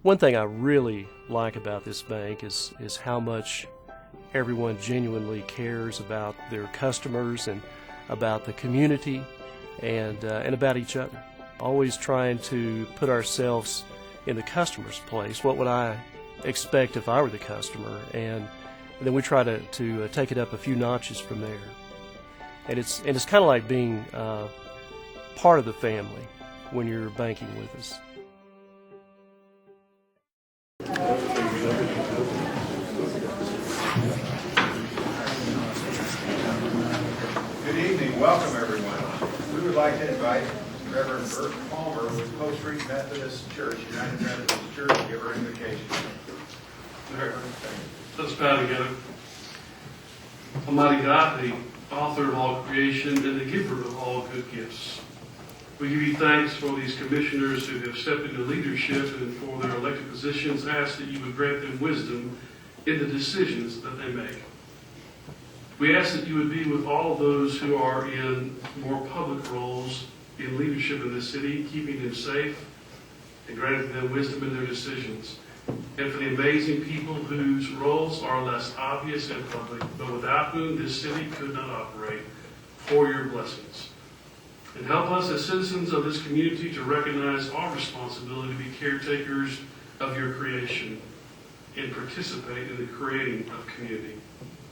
One thing I really like about this bank is how much everyone genuinely cares about their customers and about the community and about each other. Always trying to put ourselves in the customer's place. What would I expect if I were the customer? And then we try to take it up a few notches from there. And it's kind of like being part of the family when you're banking with us. Good evening. Welcome, everyone. We would like to invite Reverend Bert Palmer with Post Street Methodist Church, United Methodist Church, to give her invocation. Let's bow together. Almighty God, the author of all creation and the giver of all good gifts, we give you thanks for these commissioners who have stepped into leadership and for their elected positions. Ask that you would grant them wisdom in the decisions that they make. We ask that you would be with all of those who are in more public roles in leadership in this city, keeping them safe and granting them wisdom in their decisions. And for the amazing people whose roles are less obvious and public, but without whom this city could not operate, for your blessings. And help us as citizens of this community to recognize our responsibility to be caretakers of your creation and participate in the creating of community.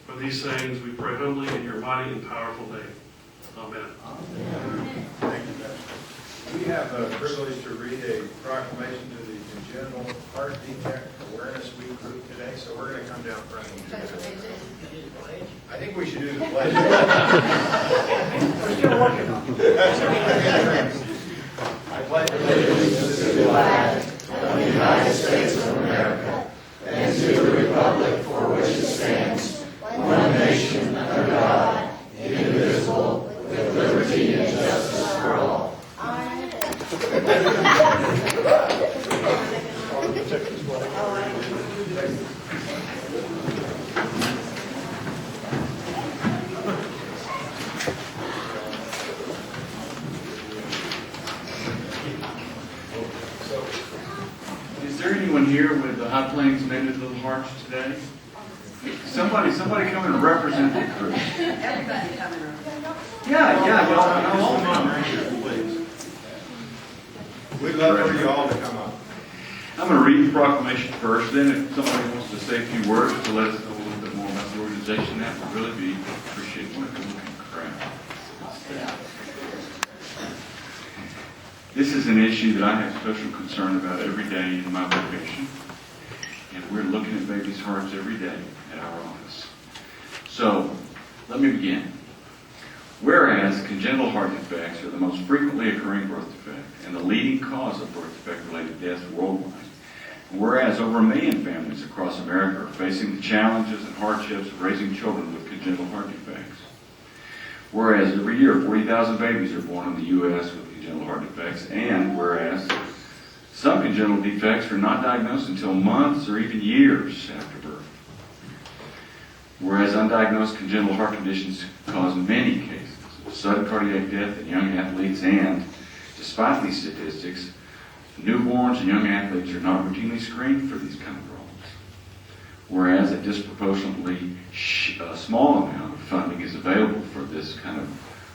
For these things we pray humbly in your mighty and powerful name. Amen. Amen. Thank you, Pastor. We have a privilege to read a proclamation to the Congenital Heart Defect Awareness Week group today, so we're going to come down front and do it. I think we should do the pledge. We're still working on it. I pledge allegiance to the flag of the United States of America and to the republic for which it stands, one nation under God, indivisible, with liberty and justice for all. Is there anyone here with the High Plains Native Little Hearts today? Somebody come and represent the group. Everybody come and represent. Yeah, y'all Come on, right here, please. We'd love for you all to come up. I'm going to read the proclamation first, then if somebody wants to say a few words to let us know a little bit more about the organization, that would really be appreciated. What a good looking crowd. This is an issue that I have special concern about every day in my vocation. And we're looking at babies' hearts every day at our office. So, let me begin. Whereas congenital heart defects are the most frequently occurring birth defect and the leading cause of birth defect-related deaths worldwide, and whereas over 1 million families across America are facing the challenges and hardships of raising children with congenital heart defects, whereas every year 40,000 babies are born in the U.S. with congenital heart defects, and whereas some congenital defects are not diagnosed until months or even years after birth. Whereas undiagnosed congenital heart conditions cause many cases of sudden cardiac death in young athletes, and despite these statistics, newborns and young athletes are not routinely screened for these kind of problems. Whereas a disproportionately small amount of funding is available for this kind of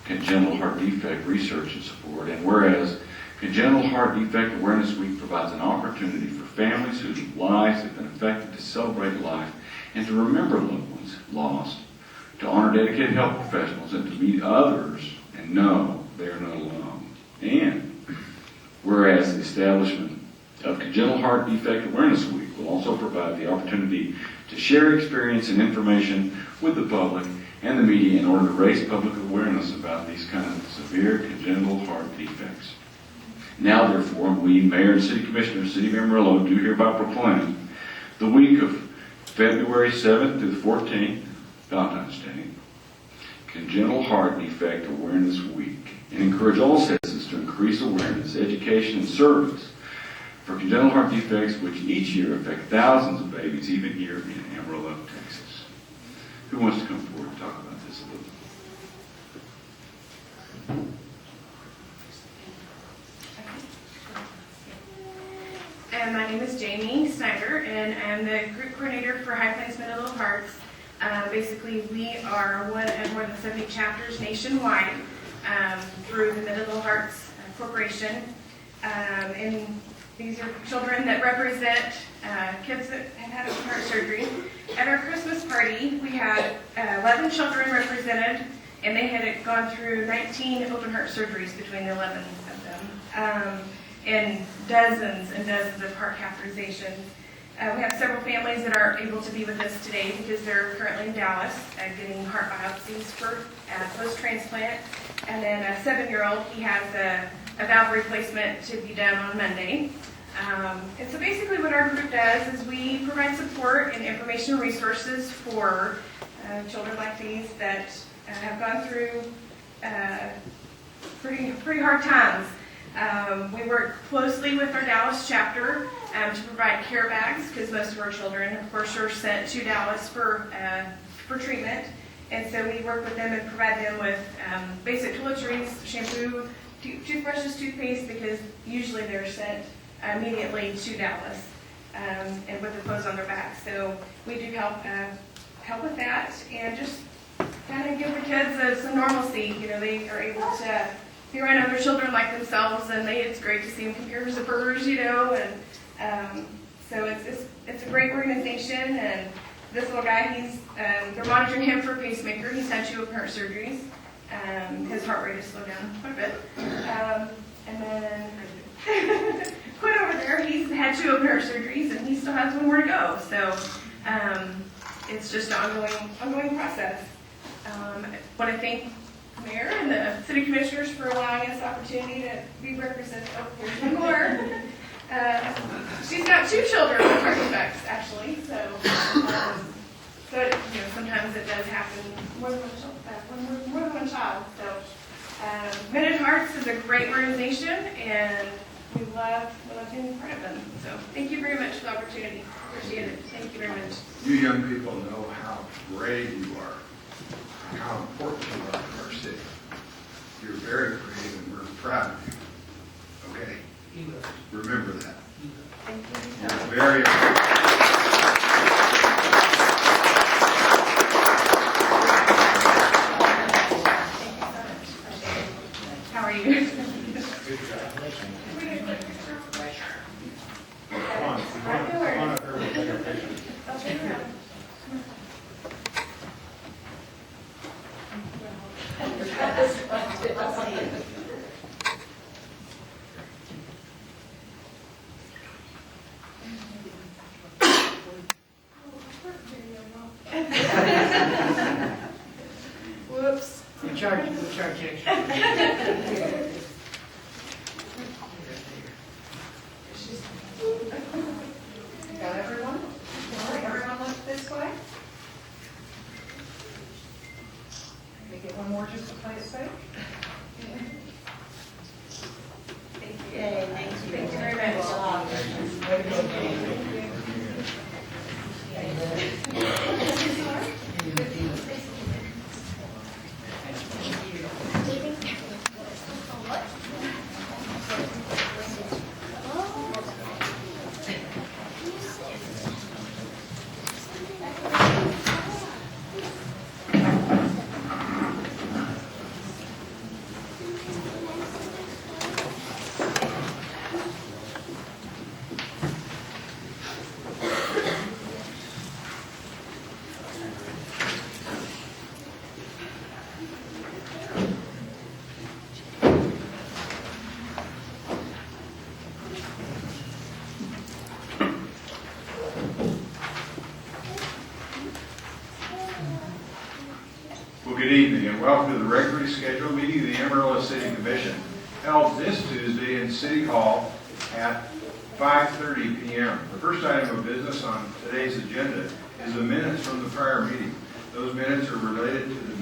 congenital heart defect research and support, and whereas Congenital Heart Defect Awareness Week provides an opportunity for families whose lives have been affected to celebrate life and to remember loved ones lost, to honor dedicated health professionals, and to meet others and know they are not alone. And whereas the establishment of Congenital Heart Defect Awareness Week will also provide the opportunity to share experience and information with the public and the media in order to raise public awareness about these kind of severe congenital heart defects. Now, therefore, we, Mayor and City Commissioners, City of Amarillo, do hereby proclaim the week of February 7th to the 14th, Valentine's Day, Congenital Heart Defect Awareness Week, and encourage all citizens to increase awareness, education, and service for congenital heart defects, which each year affect thousands of babies, even here in Amarillo, Texas. Who wants to come forward and talk about this a little? and my name is Jamie Snyder, and I'm the group coordinator for High Plains Middle Hearts. Basically, we are one of more than 70 chapters nationwide through the Middle Hearts Corporation. And these are children that represent kids that have had open heart surgery. At our Christmas party, we had 11 children represented, and they had gone through 19 open heart surgeries between the 11 of them, and dozens and dozens of heart catheterizations. We have several families that are able to be with us today because they're currently in Dallas getting heart biopsies for post-transplant. And then a 7-year-old, he has a valve replacement to be done on Monday. And so basically what our group does is we provide support and information resources for children like these that have gone through pretty hard times. We work closely with our Dallas chapter to provide care bags because most of our children, of course, are sent to Dallas for treatment. And so we work with them and provide them with basic toiletries, shampoo, toothbrushes, toothpaste, because usually they're sent immediately to Dallas and with the clothes on their back. So we do help with that and just kind of give the kids some normalcy. You know, they are able to be around other children like themselves, and it's great to see them compare zippers, you know, and so it's a great organization. And this little guy, they're monitoring him for a pacemaker. He's had 2 open heart surgeries. His heart rate has slowed down quite a bit. And then Quinn over there, he's had 2 open heart surgeries, and he still has 1 more to go. So it's just an ongoing process. I want to thank the Mayor and the City Commissioners for allowing us the opportunity to be represented. Oh, here's 1 more. She's got 2 children with heart defects, actually. So, sometimes it does happen more than one child. So, Minute Hearts is a great organization, and we love being part of them. So, thank you very much for the opportunity. Appreciate it. Thank you very much. You young people know how brave you are and how important you are to our city. You're very brave, and we're proud of you. Okay? Remember that. Thank you. You're very important. How are you? Come on up here and take a picture. I'll take her out. Whoops. We charge extra. Got everyone? All right, everyone look this way. Can we get 1 more just to play it safe? Thank you. Thank you very much. Good evening and welcome to the regularly scheduled meeting of the Amarillo City Commission, held this Tuesday in City Hall at 5:30 p.m. The first item of business on today's agenda is the minutes from the prior meeting. Those minutes are related to the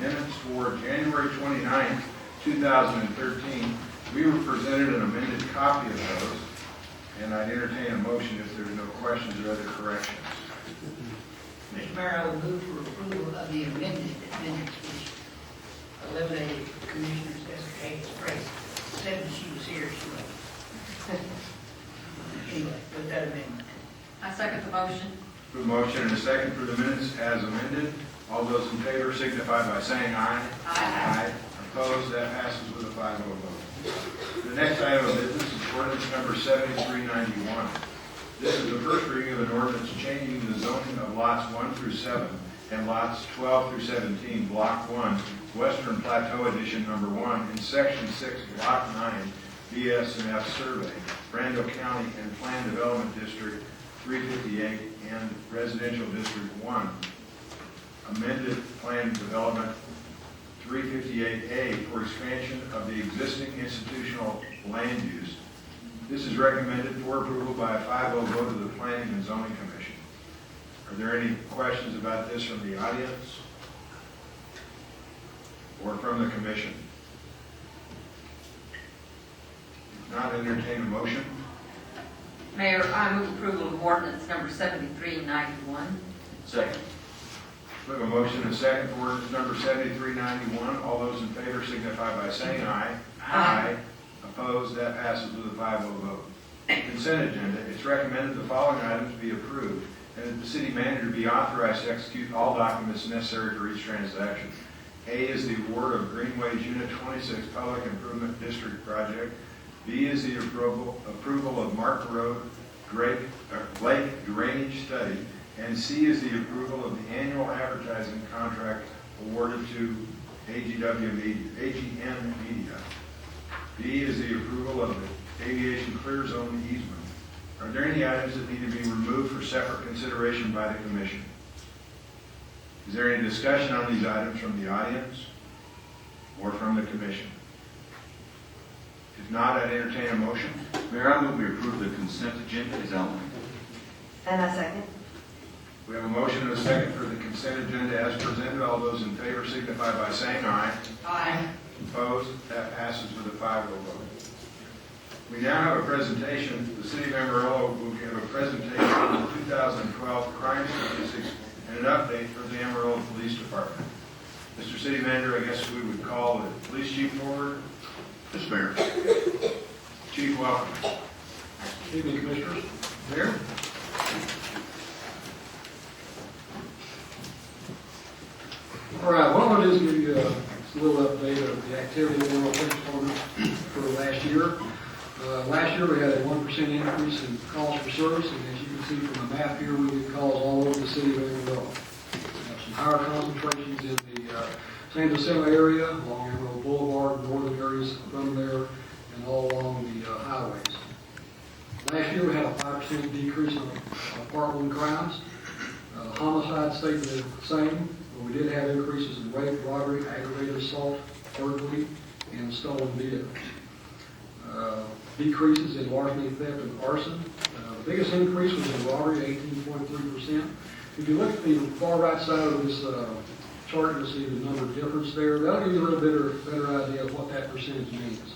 minutes for January 29th, 2013. We were presented an amended copy of those, and I'd entertain a motion if there are no questions or other corrections. Mr. Mayor, I would move for approval of the amended minutes which eliminated Commissioner Jessica Hayes' phrase. Said that she was here, she was. Anyway. that amendment. I second the motion. A motion and a second for the minutes as amended. All those in favor signify by saying aye. Aye. Opposed? That passes with a 5-0 vote. The next item of business is ordinance number 7391. This is the first reading of an ordinance changing the zoning of lots 1 through 7 and lots 12 through 17, Block 1, Western Plateau Edition Number 1, in Section 6, Block 9, BS&F Survey, Randall County and Plan Development District 358 and Residential District 1. Amended Plan Development 358A for expansion of the existing institutional land use. This is recommended for approval by a 5-0 vote of the Planning and Zoning Commission. Are there any questions about this from the audience or from the commission? If not, entertain a motion. Mayor, I move approval of ordinance number 7391. Second. We have a motion and a second for ordinance number 7391. All those in favor signify by saying aye. Aye. Opposed? That passes with a 5-0 vote. Consent agenda. It's recommended the following items be approved and that the city manager be authorized to execute all documents necessary for each transaction. A is the award of Greenways Unit 26 Public Improvement District Project. B is the approval of Mark Road Lake Drainage Study. And C is the approval of the annual advertising contract awarded to AGM Media. D is the approval of the aviation clear zone easement. Are there any items that need to be removed for separate consideration by the commission? Is there any discussion on these items from the audience or from the commission? If not, I'd entertain a motion. Mayor, I move we approve the consent agenda as outlined. And I second. We have a motion and a second for the consent agenda as presented. All those in favor signify by saying aye. Aye. Opposed? That passes with a 5-0 vote. We now have a presentation. The City of Amarillo will give a presentation on the 2012 crime statistics and an update for the Amarillo Police Department. Mr. City Manager, I guess we would call the police chief forward. Yes, Mayor. Chief, welcome. Good evening, Commissioners. Mayor. All right, what I want to do is give you a little update of the activity of the Amarillo Police Department for last year. Last year we had a 1% increase in calls for service, and as you can see from the map here, we get calls all over the city of Amarillo. We have some higher concentrations in the San Jacinto area, along Amarillo Boulevard, northern areas from there, and all along the highways. Last year we had a 5% decrease in Part 1 crimes. Homicide stayed the same, but we did have increases in rape, robbery, aggravated assault, burglary, and stolen vehicles. Decreases in larceny, theft, and arson. The biggest increase was in robbery, 18.3%. If you look at the far right side of this chart, you'll see the number difference there. That'll give you a little better idea of what that percentage means.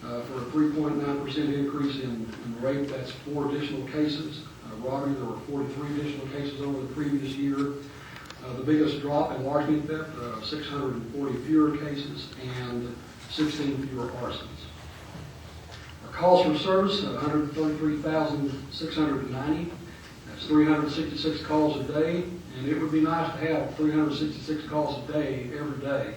For a 3.9% increase in rape, that's 4 additional cases. Robbery, there were 43 additional cases over the previous year. The biggest drop in larceny theft, 640 fewer cases and 16 fewer arsons. Our calls for service, 133,690. That's 366 calls a day, and it would be nice to have 366 calls a day every day.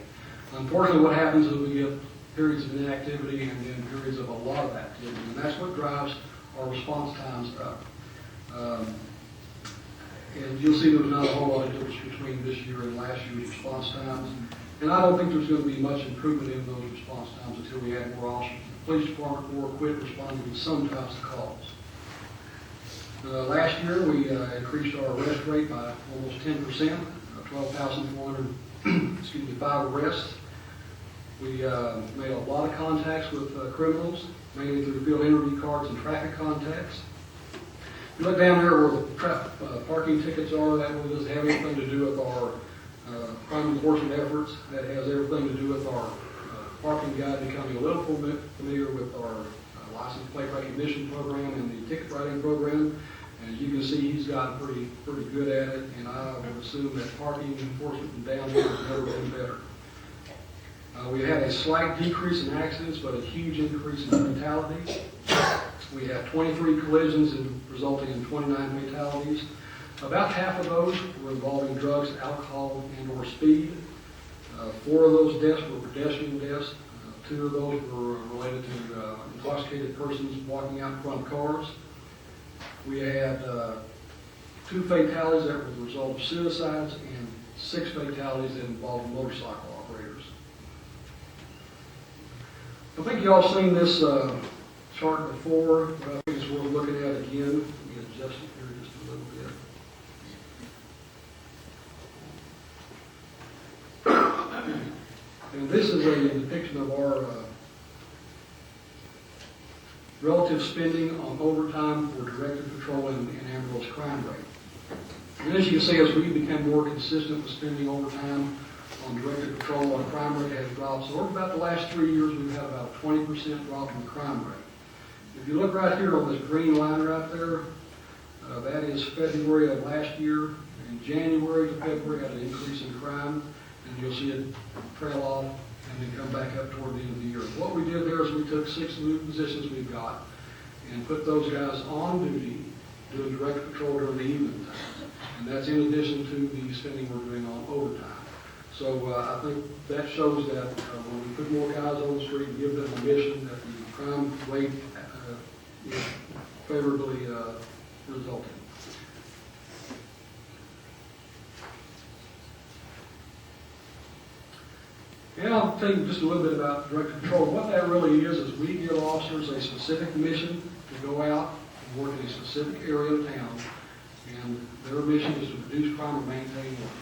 Unfortunately, what happens is we get periods of inactivity and then periods of a lot of activity, and that's what drives our response times up. And you'll see there's not a whole lot of difference between this year and last year's response times. And I don't think there's going to be much improvement in those response times until we add more officers. The police department will quit responding to some types of calls. Last year, we increased our arrest rate by almost 10%, 12,405 arrests. We made a lot of contacts with criminals, mainly through field interview cards and traffic contacts. If you look down there where the parking tickets are, that really doesn't have anything to do with our crime enforcement efforts. That has everything to do with our parking guide becoming a little familiar with our license plate recognition program and the ticket writing program. And as you can see, he's gotten pretty good at it, and I would assume that parking enforcement down here has never been better. We had a slight decrease in accidents, but a huge increase in fatalities. We had 23 collisions resulting in 29 fatalities. About half of those were involving drugs, alcohol, and/or speed. 4 of those deaths were pedestrian deaths. 2 of those were related to intoxicated persons walking out in front of cars. We had 2 fatalities that were the result of suicides and 6 fatalities that involved motorcycle operators. I think you all seen this chart before, but I think it's worth looking at again. Let me adjust it here just a little bit. And this is a depiction of our relative spending on overtime for directed patrol in Amarillo's crime rate. And as you can see, as we become more consistent with spending overtime on directed patrol, our crime rate has dropped. So over about the last 3 years, we've had about a 20% drop in the crime rate. If you look right here on this green line right there, that is February of last year. In January to February, had an increase in crime, and you'll see it trail off and then come back up toward the end of the year. What we did there is we took 6 new positions we've got and put those guys on duty doing direct patrol during the evening time. And that's in addition to the spending we're doing on overtime. So I think that shows that when we put more guys on the street and give them a mission, that the crime rate is favorably resulting. And I'll tell you just a little bit about direct patrol. What that really is we give officers a specific mission to go out and work in a specific area of town. And their mission is to reduce crime and maintain order.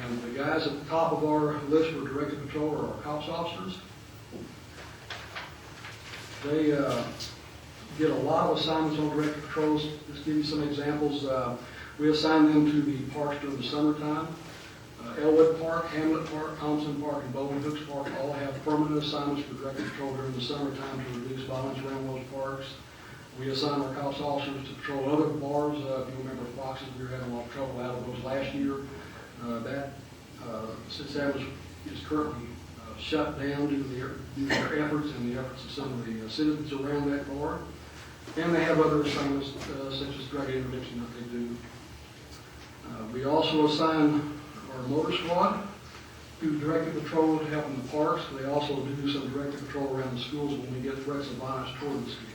And the guys at the top of our list for directed patrol are our cops officers. They get a lot of assignments on directed patrols. Just give you some examples. We assign them to the parks during the summertime. Elwood Park, Hamlet Park, Thompson Park, and Bowman Hooks Park all have permanent assignments for directed patrol during the summertime to reduce violence around those parks. We assign our cops officers to patrol other bars. If you remember Foxes, we were having a lot of trouble out of those last year. Since that is currently shut down due to their efforts and the efforts of some of the citizens around that bar. And they have other assignments such as drug interdiction that they do. We also assign our motor squad do directed patrol to help in the parks. They also do some directed patrol around the schools when we get threats of violence toward the schools.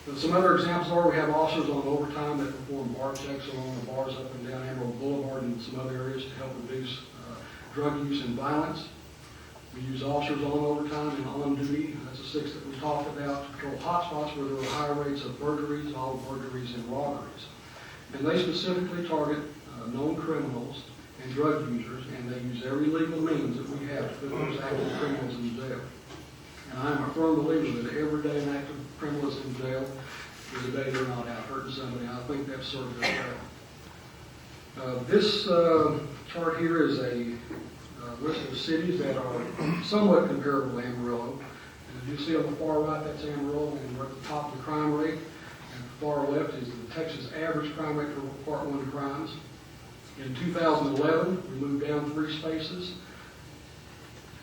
But some other examples are we have officers on overtime that perform bar checks along the bars up and down Amarillo Boulevard and some other areas to help reduce drug use and violence. We use officers on overtime and on duty. That's the 6 that we talked about to patrol hotspots where there are high rates of burglaries, auto burglaries, and robberies. And they specifically target known criminals and drug users, and they use every legal means that we have to put those active criminals in jail. And I am a firm believer that every day an active criminal is in jail is a day they're not out hurting somebody. I think that's sort of well. This chart here is a list of cities that are somewhat comparable to Amarillo. And as you see on the far right, that's Amarillo, and we're at the top of the crime rate. And the far left is the Texas average crime rate for Part 1 crimes. In 2011, we moved down 3 spaces,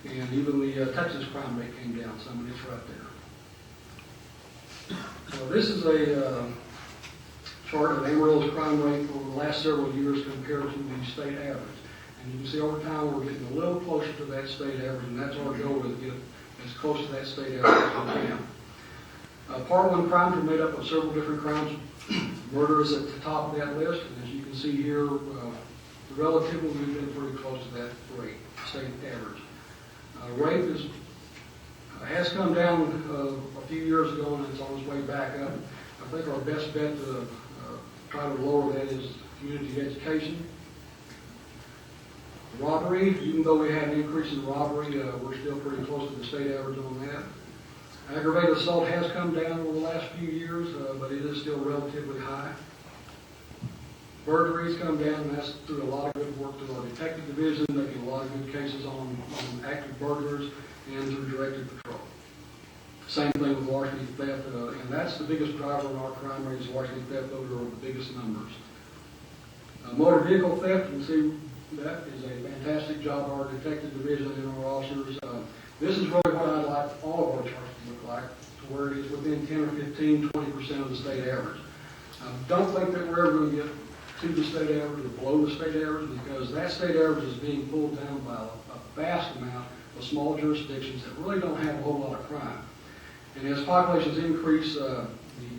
and even the Texas crime rate came down some, and it's right there. So this is a chart of Amarillo's crime rate over the last several years compared to the state average. And you can see over time we're getting a little closer to that state average, and that's our goal, is to get as close to that state average as we can. Part 1 crimes are made up of several different crimes. Murder is at the top of that list, and as you can see here, relatively we've been pretty close to that rate, state average. Rape has come down a few years ago, and it's on its way back up. I think our best bet to try to lower that is community education. Robbery, even though we had an increase in robbery, we're still pretty close to the state average on that. Aggravated assault has come down over the last few years, but it is still relatively high. Burglaries come down, and that's through a lot of good work through our detective division, making a lot of good cases on active burglars and through directed patrol. Same thing with larceny theft, and that's the biggest driver in our crime rate is larceny theft. Those are the biggest numbers. Motor vehicle theft, you can see that is a fantastic job our detective division and our officers. This is really what I'd like all of our charts to look like where it is within 10 or 15, 20% of the state average. Don't think that we're ever going to get to the state average or below the state average, because that state average is being pulled down by a vast amount of small jurisdictions that really don't have a whole lot of crime. And as populations increase, the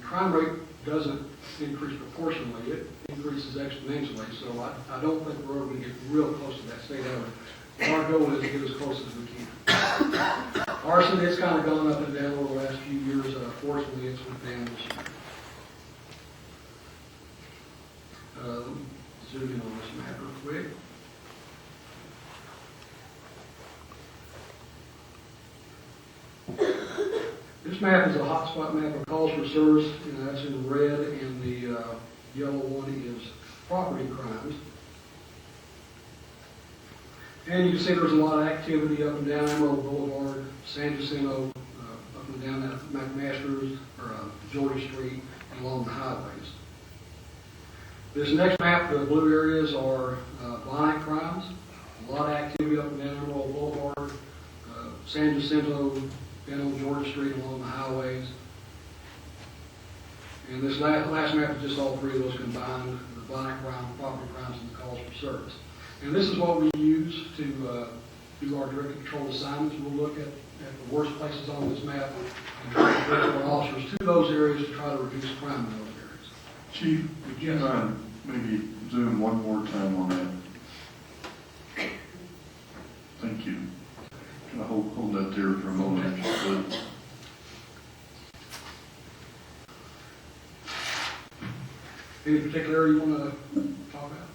crime rate doesn't increase proportionally, it increases exponentially. So I don't think we're ever going to get real close to that state average. Our goal is to get as close as we can. Arson, it's kind of gone up and down over the last few years. Fortunately, it's went down this year. Zoom in on this map real quick. This map is a hotspot map of calls for service, and that's in red, and the yellow one is property crimes. And you can see there's a lot of activity up and down Amarillo Boulevard, San Jacinto, up and down that McMaster's, or Georgia Street, and along the highways. This next map, the blue areas are violent crimes. A lot of activity up and down Amarillo Boulevard, San Jacinto, down on Georgia Street, along the highways. And this last map is just all three of those combined, the violent crime, property crimes, and the calls for service. And this is what we use to do our direct control assignments. We'll look at the worst places on this map and try to direct our officers to those areas to try to reduce crime in those areas. Chief, would you mind maybe zoom one more time on that? Thank you. Can I hold that there for a moment, if you could? Any particular area you want to talk about?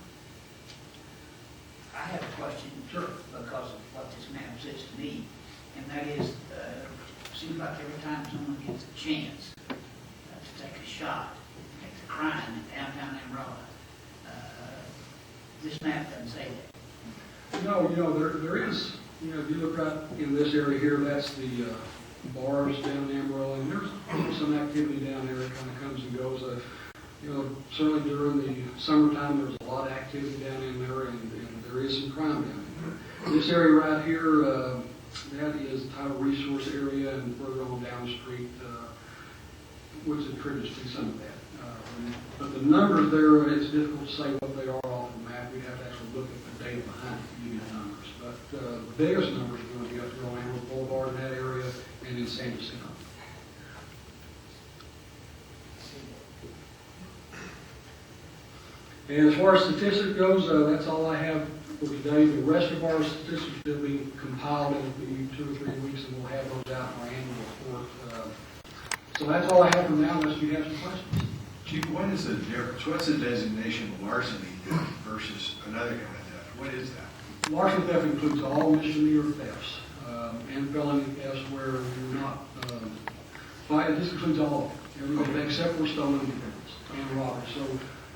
I have a question. Sure. Because of what this map says to me, and that is, seems like every time someone gets a chance to take a shot, take a crime in downtown Amarillo, this map doesn't say that. No, there is, if you look right in this area here, that's the bars down in Amarillo, and there's some activity down there that kind of comes and goes. Certainly during the summertime, there's a lot of activity down in there, and there is some crime down in there. This area right here, that is tidal resource area, and further on down the street, which attributes to some of that. But the numbers there, it's difficult to say what they are off the map. We'd have to actually look at the data behind it to give you the numbers. But the biggest numbers are going to be up here on Amarillo Boulevard in that area, and in San Jacinto. And as far as statistics goes, that's all I have for today. The rest of our statistics will be compiled in 2 or 3 weeks, and we'll have those out in our annual report. So that's all I have for now, unless you have some questions. Chief, what is the difference? What's the designation of larceny versus another kind of theft? What is that? Larceny theft includes all misdemeanor thefts and felony thefts where you're not, this includes all of them, everything except for stolen vehicles and robbery. So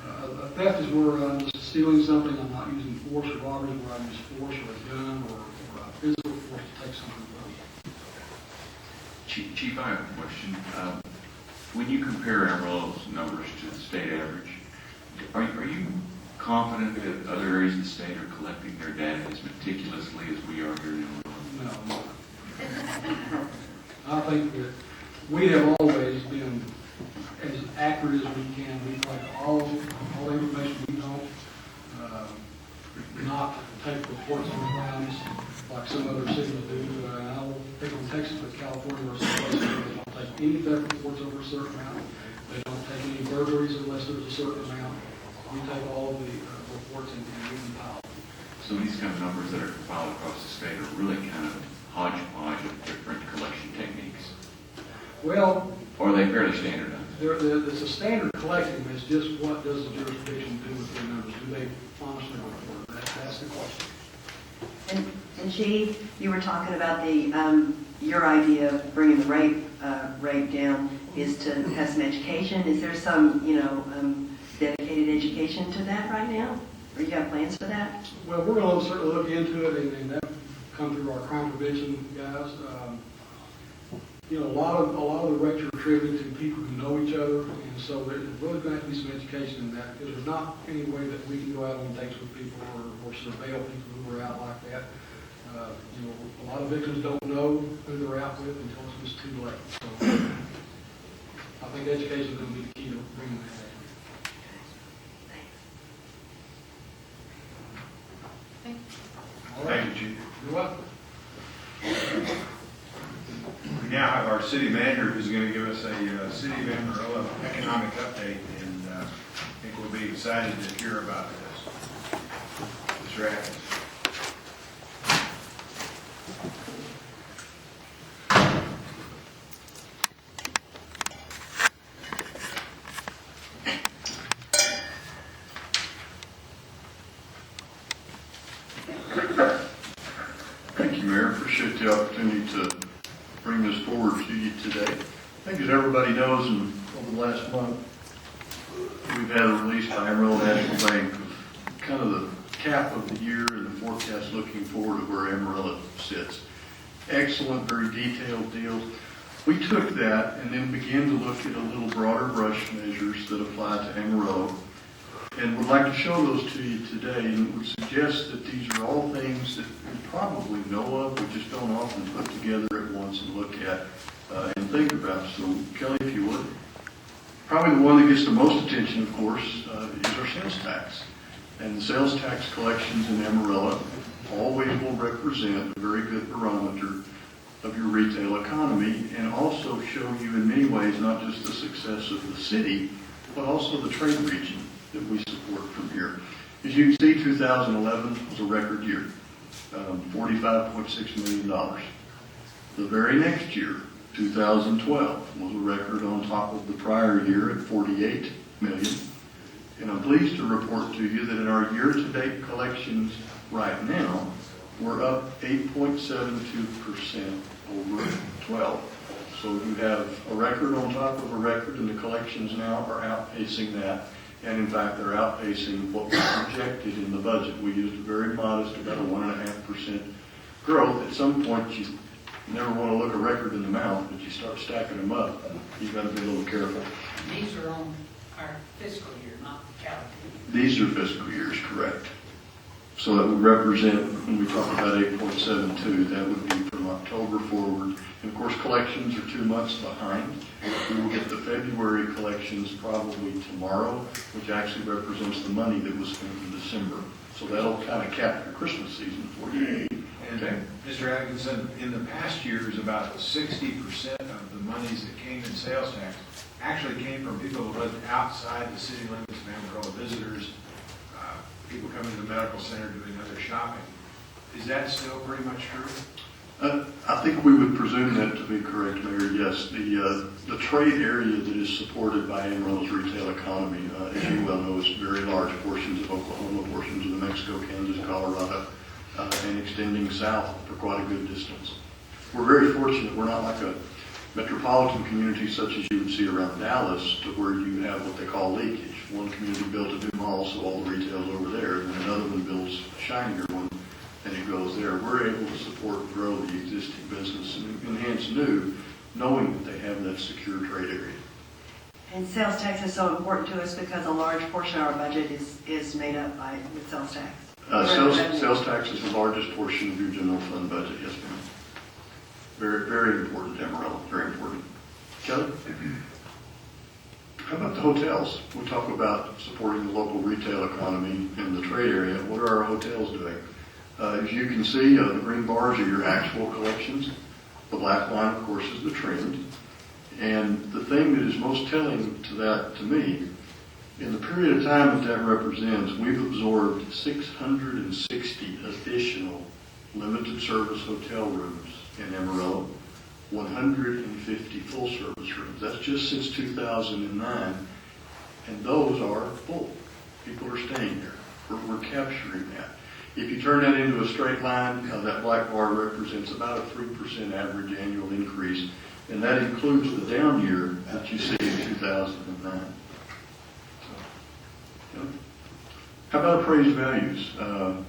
a theft is where I'm just stealing something, I'm not using force. Or robbery is where I use force or a gun or a physical force to take something from you. Chief, I have a question. When you compare Amarillo's numbers to the state average, are you confident that other areas of the state are collecting their data as meticulously as we are here in Amarillo? No. I think that we have always been as accurate as we can. We try to all the information we know, not take reports on crimes like some other cities do. I don't think in Texas, but California or someplace, they don't take any theft reports over a certain amount. They don't take any burglaries unless there's a certain amount. We take all of the reports and we compile them. So these kind of numbers that are compiled across the state are really kind of hodgepodge of different collection techniques. Well, or are they fairly standardized? It's a standard collecting. It's just what does the jurisdiction do with their numbers? Do they honestly report? That's the question. And Chief, you were talking about the your idea of bringing the rape rate down is to have some education. Is there some dedicated education to that right now, or you have plans for that? Well, we're going to certainly look into it, and that come through our crime prevention guys. A lot of the wrecks are attributed to people who know each other, and so there's really going to have to be some education in that, because there's not any way that we can go out on dates with people or surveil people who are out like that. A lot of victims don't know who they're out with until it's just too late. So I think education is going to be the key to bringing that back. Thank you, Chief. You're welcome. We now have our city manager who's going to give us a City of Amarillo economic update, and I think we'll be excited to hear about this. Mr. Atkins. Thank you, Mayor. Appreciate the opportunity to bring this forward to you today. I think as everybody knows, over the last month, we've had a release by Amarillo National Bank of kind of the cap of the year and the forecast looking forward to where Amarillo sits. Excellent, very detailed deals. We took that and then began to look at a little broader brush measures that apply to Amarillo, and would like to show those to you today, and would suggest that these are all things that we probably know of, we just don't often put together at once and look at and think about. So, Kelly, if you would. Probably the one that gets the most attention, of course, is our sales tax. And the sales tax collections in Amarillo always will represent a very good barometer of your retail economy, and also show you in many ways not just the success of the city, but also the trade region that we support from here. As you can see, 2011 was a record year, $45.6 million. The very next year, 2012, was a record on top of the prior year at $48 million. And I'm pleased to report to you that in our year-to-date collections right now, we're up 8.72% over 12. So you have a record on top of a record, and the collections now are outpacing that. And in fact, they're outpacing what was projected in the budget. We used a very modest, about a 1.5% growth. At some point, you never want to look a record in the mouth, but you start stacking them up. You've got to be a little careful. These are on our fiscal year, not the calendar year. These are fiscal years, correct. So that would represent, when we talk about 8.72, that would be from October forward. And of course, collections are 2 months behind. We will get the February collections probably tomorrow, which actually represents the money that was spent in December. So that'll kind of cap the Christmas season for you. And Mr. Atkinson, in the past years, about 60% of the monies that came in sales tax actually came from people who lived outside the city limits of Amarillo, visitors, people coming to the medical center doing other shopping. Is that still pretty much true? I think we would presume that to be correct, Mayor. Yes, the trade area that is supported by Amarillo's retail economy, as you well know, is very large portions of Oklahoma, portions of New Mexico, Kansas, Colorado, and extending south for quite a good distance. We're very fortunate. We're not like a metropolitan community such as you would see around Dallas, to where you have what they call leakage. One community built a new mall, so all the retail's over there, and then another one builds a shinier one, and it goes there. We're able to support and grow the existing business and enhance new, knowing that they have that secure trade area. And sales tax is so important to us because a large portion of our budget is made up with sales tax. Sales tax is the largest portion of your general fund budget, yes, ma'am. Very, very important to Amarillo, very important. Kelly? How about the hotels? We talk about supporting the local retail economy in the trade area. What are our hotels doing? As you can see, the green bars are your actual collections. The black line, of course, is the trend. And the thing that is most telling to that, to me, in the period of time that represents, we've absorbed 660 additional limited service hotel rooms in Amarillo, 150 full service rooms. That's just since 2009, and those are full. People are staying there. We're capturing that. If you turn that into a straight line, that black bar represents about a 3% average annual increase, and that includes the down year that you see in 2009. How about appraised values?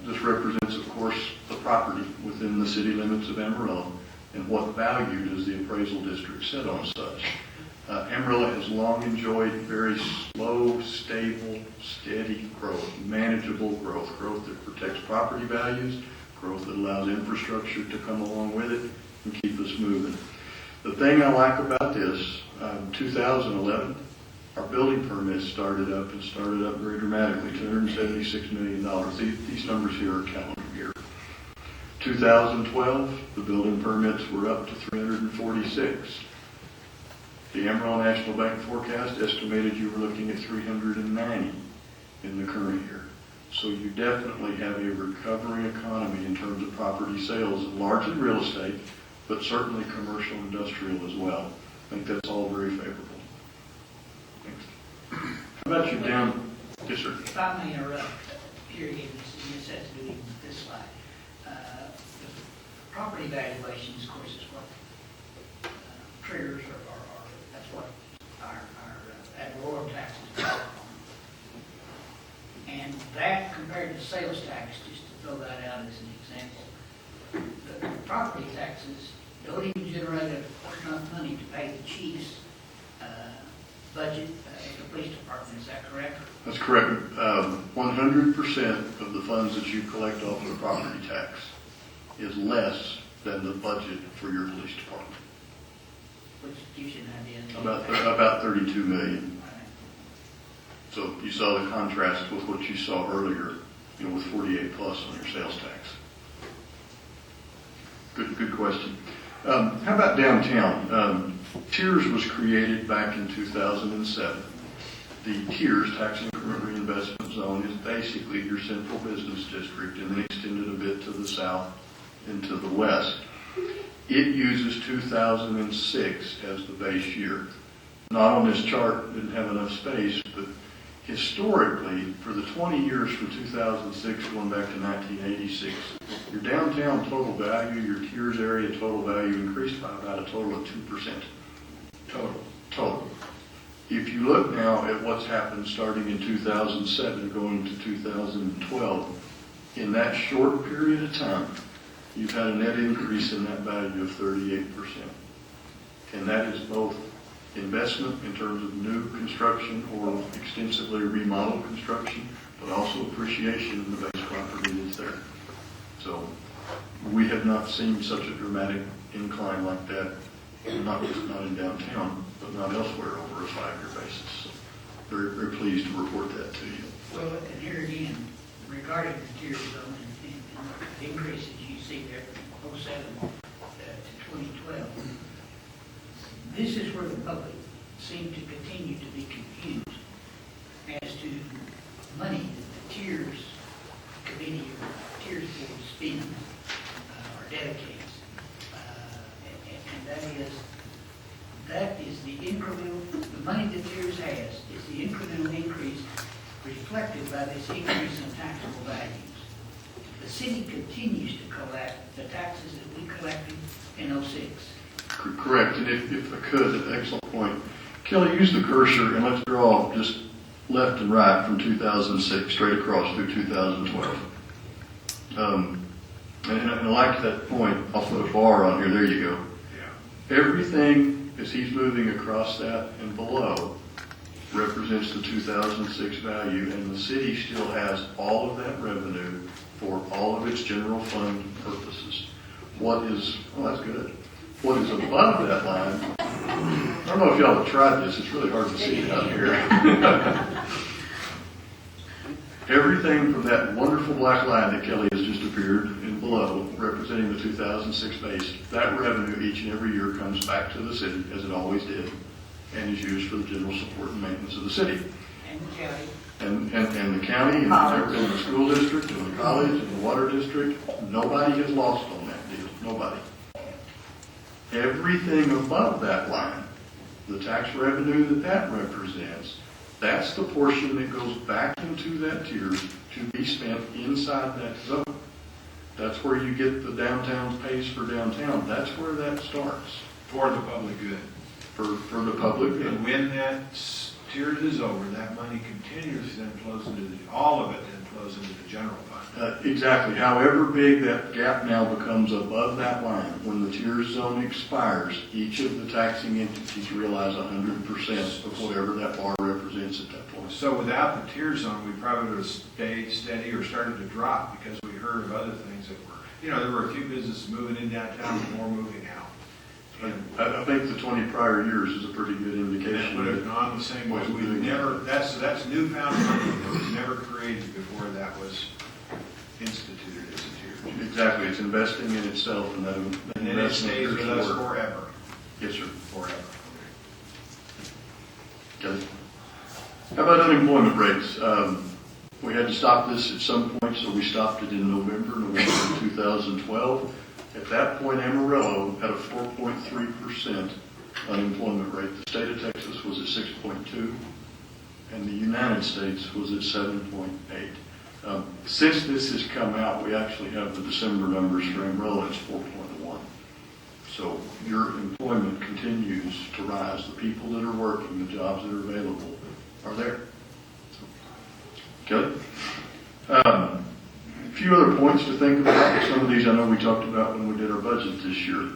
This represents, of course, the property within the city limits of Amarillo, and what value does the appraisal district set on such? Amarillo has long enjoyed very slow, stable, steady growth, manageable growth that protects property values, growth that allows infrastructure to come along with it and keep us moving. The thing I like about this, 2011, our building permits started up very dramatically, $276 million. These numbers here are calendar year. 2012, the building permits were up to 346. The Amarillo National Bank forecast estimated you were looking at 390 in the current year. So you definitely have a recovering economy in terms of property sales, largely real estate, but certainly commercial industrial as well. I think that's all very favorable. Thanks. How about you down? Yes, sir. If I may interrupt, here again, this has to do with this slide. The property valuations, of course, is what triggers or that's what our ad valorem taxes are on. And that compared to sales tax, just to throw that out as an example, the property taxes don't even generate enough money to pay the chief's budget at the police department. Is that correct? That's correct. 100% of the funds that you collect off of the property tax is less than the budget for your police department. Which gives you an idea. About 32 million. Right. So you saw the contrast with what you saw earlier, with 48 plus on your sales tax. Good question. How about downtown? TIERS was created back in 2007. The TIERS, Tax Increment Reinvestment Zone, is basically your central business district and then extended a bit to the south and to the west. It uses 2006 as the base year. Not on this chart, didn't have enough space, but historically, for the 20 years from 2006 going back to 1986, your downtown total value, your TIERS area total value increased by about a total of 2%. Total. If you look now at what's happened starting in 2007 going to 2012, in that short period of time, you've had a net increase in that value of 38%. And that is both investment in terms of new construction or extensively remodeled construction, but also appreciation in the base property that's there. So we have not seen such a dramatic incline like that, not in downtown, but not elsewhere over a 5-year basis. Very, very pleased to report that to you. Well, and here again, regarding the tier zone and the increases you see there from 07 to 2012, this is where the public seemed to continue to be confused as to money that the tiers committee or tiers board spends or dedicates. And that is the incremental, the money that tiers has is the incremental increase reflected by this increase in taxable values. The city continues to collect the taxes that we collected in 06. Correct, and if I could, excellent point. Kelly, use the cursor and let's draw just left and right from 2006 straight across through 2012. And I like that point. I'll put a bar on here. There you go. Yeah. Everything as he's moving across that and below represents the 2006 value, and the city still has all of that revenue for all of its general fund purposes. That's good. What is above that line, I don't know if y'all have tried this, it's really hard to see out here. Everything from that wonderful black line that Kelly has just appeared and below, representing the 2006 base, that revenue each and every year comes back to the city, as it always did, and is used for the general support and maintenance of the city. And the county. And the county, and the school district, and the college, and the water district, nobody has lost on that deal, nobody. Everything above that line, the tax revenue that represents, that's the portion that goes back into that tier to be spent inside that zone. That's where you get the downtown pays for downtown. That's where that starts. For the public good. For the public good. And when that tier is over, that money continuously then flows into all of it then flows into the general fund. Exactly. However big that gap now becomes above that line, when the tier zone expires, each of the taxing entities realize 100% of whatever that bar represents at that point. So without the tier zone, we probably would have stayed steady or started to drop because we heard of other things that were, there were a few businesses moving in downtown and more moving out. I think the 20 prior years is a pretty good It indication. would have gone the same way. We never, that's newfound money that was never created before that was instituted as a tier. Exactly, it's investing in itself, and that And then it investment stays with appears us to work. forever, Yes, sir. forever. Okay. How about unemployment rates? We had to stop this at some point, so we stopped it in November of 2012. At that point, Amarillo had a 4.3% unemployment rate. The state of Texas was at 6.2, and the United States was at 7.8. Since this has come out, we actually have the December numbers for Amarillo. It's 4.1. So your employment continues to rise. The people that are working, the jobs that are available are there. Good. A few other points to think about. Some of these I know we talked about when we did our budget this year.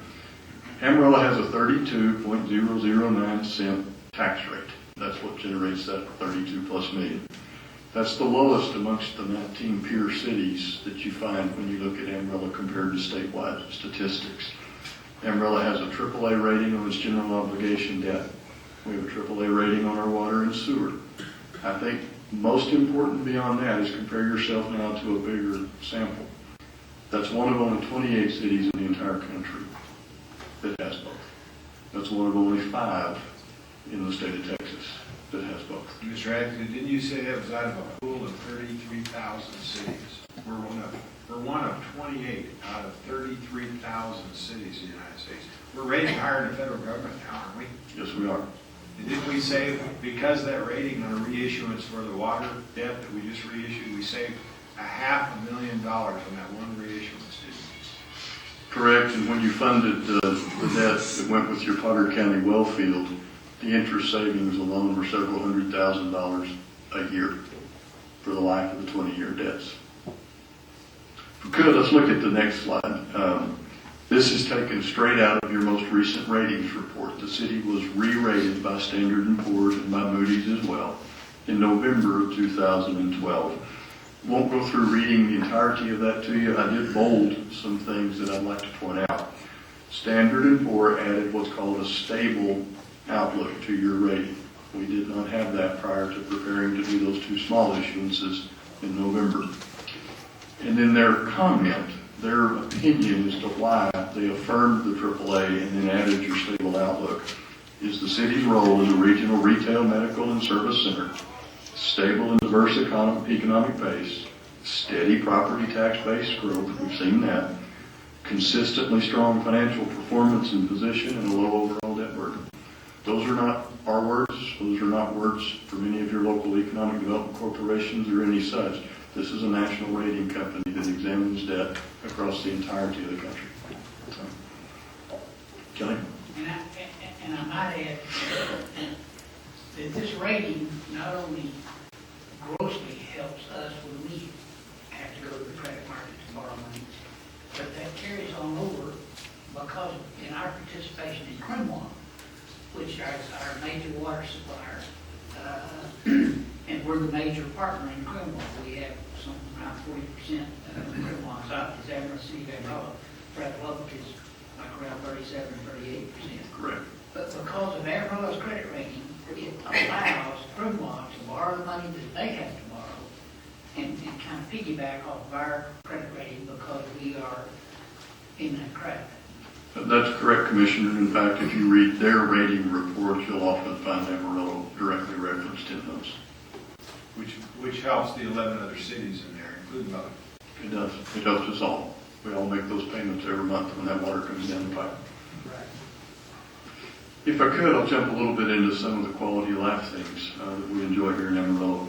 Amarillo has a 32.009 cent tax rate. That's what generates that 32 plus million. That's the lowest amongst the 19 peer cities that you find when you look at Amarillo compared to statewide statistics. Amarillo has a AAA rating on its general obligation debt. We have a AAA rating on our water and sewer. I think most important beyond that is compare yourself now to a bigger sample. That's one of only 28 cities in the entire country that has both. That's one of only 5 in the state of Texas that has both. Mr. Adkins, didn't you say that was out of a pool of 33,000 cities? We're one of 28 out of 33,000 cities in the United States. We're rated higher than the federal government now, aren't we? Yes, we are. And didn't we say, because of that rating on a reissuance for the water debt that we just reissued, we saved $500,000 on that one reissuance, didn't we? Correct, and when you funded the debt that went with your Potter County well field, the interest savings alone were several $100,000 a year for the life of the 20-year debts. If we could, let's look at the next slide. This is taken straight out of your most recent ratings report. The city was re-rated by Standard & Poor's and by Moody's as well in November of 2012. Won't go through reading the entirety of that to you. I did bold some things that I'd like to point out. Standard & Poor's added what's called a stable outlook to your rating. We did not have that prior to preparing to do those 2 small issuances in November. And then their comment, their opinion as to why they affirmed the AAA and then added your stable outlook is the city's role as a regional retail, medical, and service center, stable and diverse economic base, steady property tax-based growth, we've seen that, consistently strong financial performance and position, and a low overall debt burden. Those are not our words. Those are not words from any of your local economic development corporations or any such. This is a national rating company that examines debt across the entirety of the country. So, Kelly? And I might add that this rating not only grossly helps us when we have to go to the credit market to borrow money, but that carries on over because in our participation in Cremwell, which is our major water supplier, and we're the major partner in Cremwell. We have something around 40% of Cremwell South is Amarillo City of Amarillo. Brad Lubbock is like around 37 or 38%. Correct. But because of Amarillo's credit rating, it allows Cremwell to borrow the money that they have to borrow and kind of piggyback off of our credit rating because we are in that credit. That's correct, Commissioner. In fact, if you read their rating reports, you'll often find Amarillo directly referenced in those. Which helps the 11 other cities in there, including others. It does. It helps us all. We all make those payments every month when that water comes down the pipe. Right. If I could, I'll jump a little bit into some of the quality of life things that we enjoy here in Amarillo.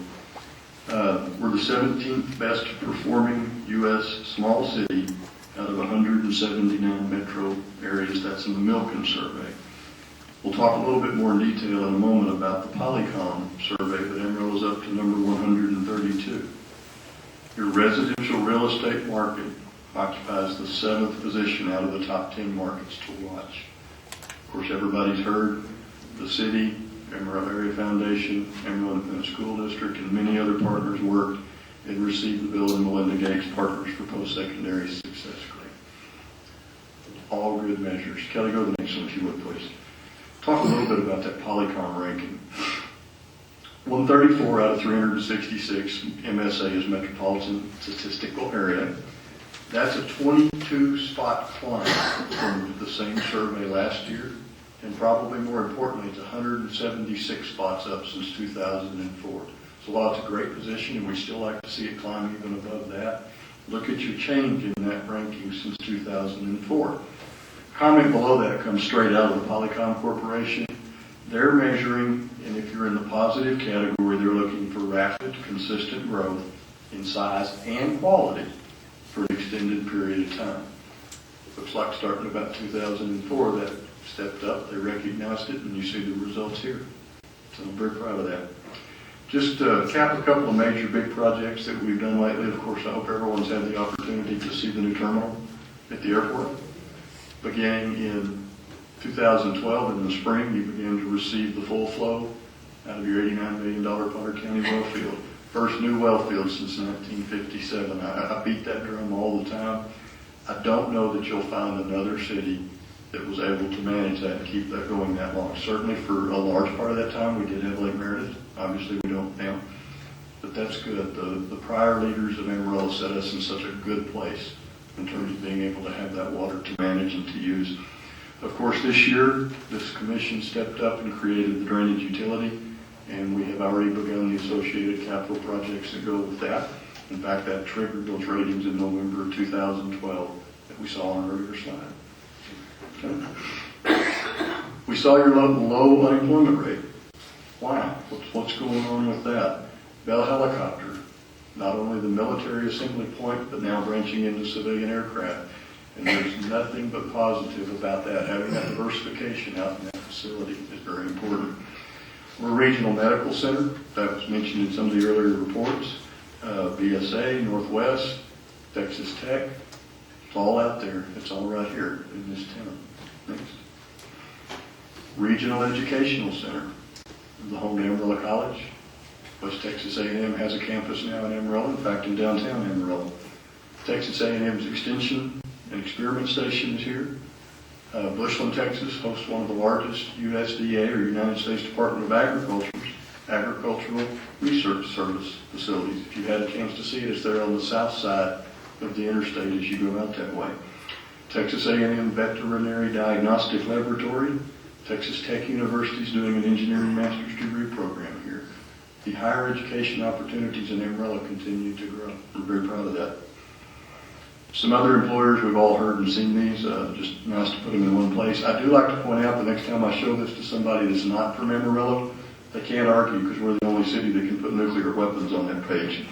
We're the 17th best performing U.S. small city out of 179 metro areas. That's in the Milken survey. We'll talk a little bit more in detail in a moment about the Polycom survey, but Amarillo's up to number 132. Your residential real estate market occupies the 7th position out of the top 10 markets to watch. Of course, everybody's heard the city, Amarillo Area Foundation, Amarillo Independent School District, and many other partners worked and received the Bill and Melinda Gates Partners for Post-Secondary Success Grant. all good measures. Kelly, go to the next one if you would, please. Talk a little bit about that Polycom ranking. 134 out of 366 MSA is metropolitan statistical area. That's a 22-spot climb from the same survey last year, and probably more importantly, it's 176 spots up since 2004. So while it's a great position, and we still like to see it climb even above that, look at your change in that ranking since 2004. Comment below that comes straight out of the Polycom Corporation. They're measuring, and if you're in the positive category, they're looking for rapid, consistent growth in size and quality for an extended period of time. Looks like starting about 2004, that stepped up, they recognized it, and you see the results here. So I'm very proud of that. Just cap a couple of major big projects that we've done lately. Of course, I hope everyone's had the opportunity to see the new terminal at the airport. Beginning in 2012, in the spring, you began to receive the full flow out of your $89 million Potter County well field. First new well field since 1957. I beat that drum all the time. I don't know that you'll find another city that was able to manage that and keep that going that long. Certainly for a large part of that time, we did have Lake Meredith. Obviously, we don't now. But that's good. The prior leaders of Amarillo set us in such a good place in terms of being able to have that water to manage and to use. Of course, this year, this commission stepped up and created the drainage utility, and we have already begun the associated capital projects that go with that. In fact, that triggered those ratings in November of 2012 that we saw on an earlier slide. Okay. We saw your low unemployment rate. Wow, what's going on with that? Bell Helicopter, not only the military assembly point, but now branching into civilian aircraft. And there's nothing but positive about that. Having that diversification out in that facility is very important. We're a regional medical center. That was mentioned in some of the earlier reports. BSA, Northwest, Texas Tech. It's all out there. It's all right here in this town. Next. Regional Educational Center. The home to Amarillo College. West Texas A&M has a campus now in Amarillo, in fact in downtown Amarillo. Texas A&M's Extension and Experiment Station is here. Bushland, Texas hosts one of the largest USDA or United States Department of Agriculture's Agricultural Research Service facilities. If you had a chance to see it, it's there on the south side of the interstate as you go out that way. Texas A&M Veterinary Diagnostic Laboratory. Texas Tech University is doing an engineering master's degree program here. The higher education opportunities in Amarillo continue to grow. We're very proud of that. Some other employers, we've all heard and seen these, just nice to put them in one place. I do like to point out the next time I show this to somebody that's not from Amarillo, they can't argue because we're the only city that can put nuclear weapons on that page.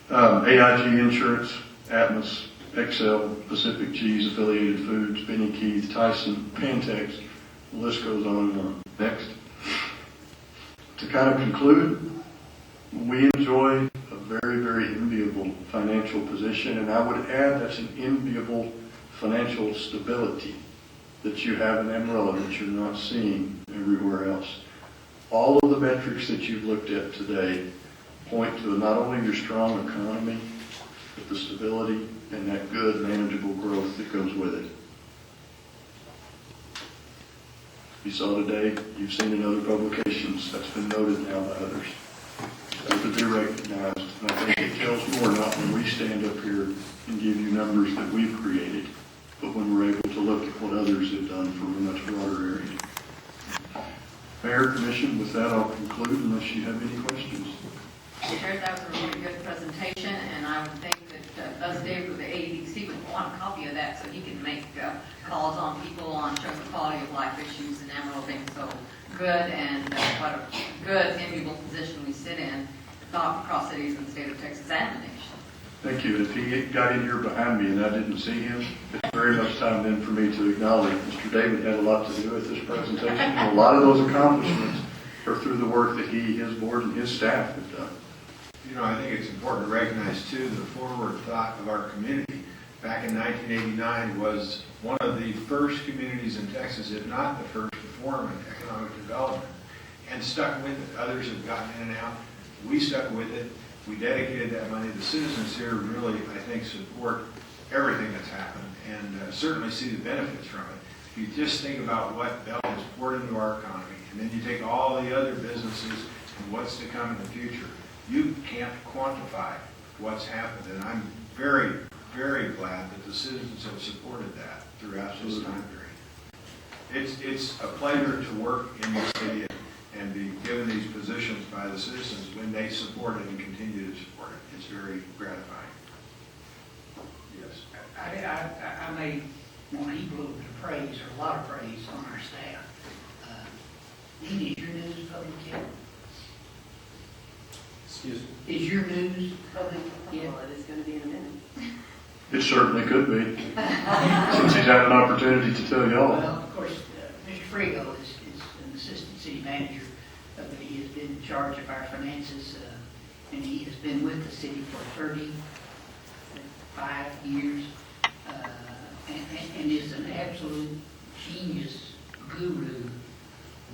AIG Insurance, Atmos, Excel, Pacific Cheese, Affiliated Foods, Benny Keith, Tyson, Pantex, the list goes on and on. Next. To kind of conclude, we enjoy a very, very enviable financial position, and I would add that's an enviable financial stability that you have in Amarillo that you're not seeing everywhere else. All of the metrics that you've looked at today point to not only your strong economy, but the stability and that good, manageable growth that goes with it. You saw today, you've seen in other publications, that's been noted now by others. That's to be recognized. And I think it tells more not when we stand up here and give you numbers that we've created, but when we're able to look at what others have done for a much broader area. Mayor, Commission, with that I'll conclude unless you have any questions. Chair, that was a really good presentation, and I would think that us, Dave, with the AEDC would want a copy of that so he can make calls on people on showing the quality of life issues in Amarillo being so good, and what a good, enviable position we sit in, not across cities in the state of Texas and the nation. Thank you. If he got in here behind me and I didn't see him, it's very much time then for me to acknowledge Mr. David had a lot to do with this presentation. And a lot of those accomplishments are through the work that he, his board, and his staff have done. You know, I think it's important to recognize, too, the forward thought of our community. Back in 1989 was one of the first communities in Texas, if not the first, to form an economic development, and stuck with it. Others have gotten in and out. We stuck with it. We dedicated that money. The citizens here really, I think, support everything that's happened and certainly see the benefits from it. If you just think about what Bell has poured into our economy, and then you take all the other businesses and what's to come in the future, you can't quantify what's happened. And I'm very, very glad that the citizens have supported that throughout this time period. It's a pleasure to work in the city and be given these positions by the citizens when they support it and continue to support it. It's very gratifying. Yes. I may want to heap a little bit of praise, or a lot of praise, on our staff. Dean, is your news public yet? Excuse me. Is your news public yet? Well, it is going to be in a minute. It certainly could be, since he's had an opportunity to tell y'all. Well, of course, Mr. Frigo is an assistant city manager, but he has been in charge of our finances, and he has been with the city for 35 years, and is an absolute genius guru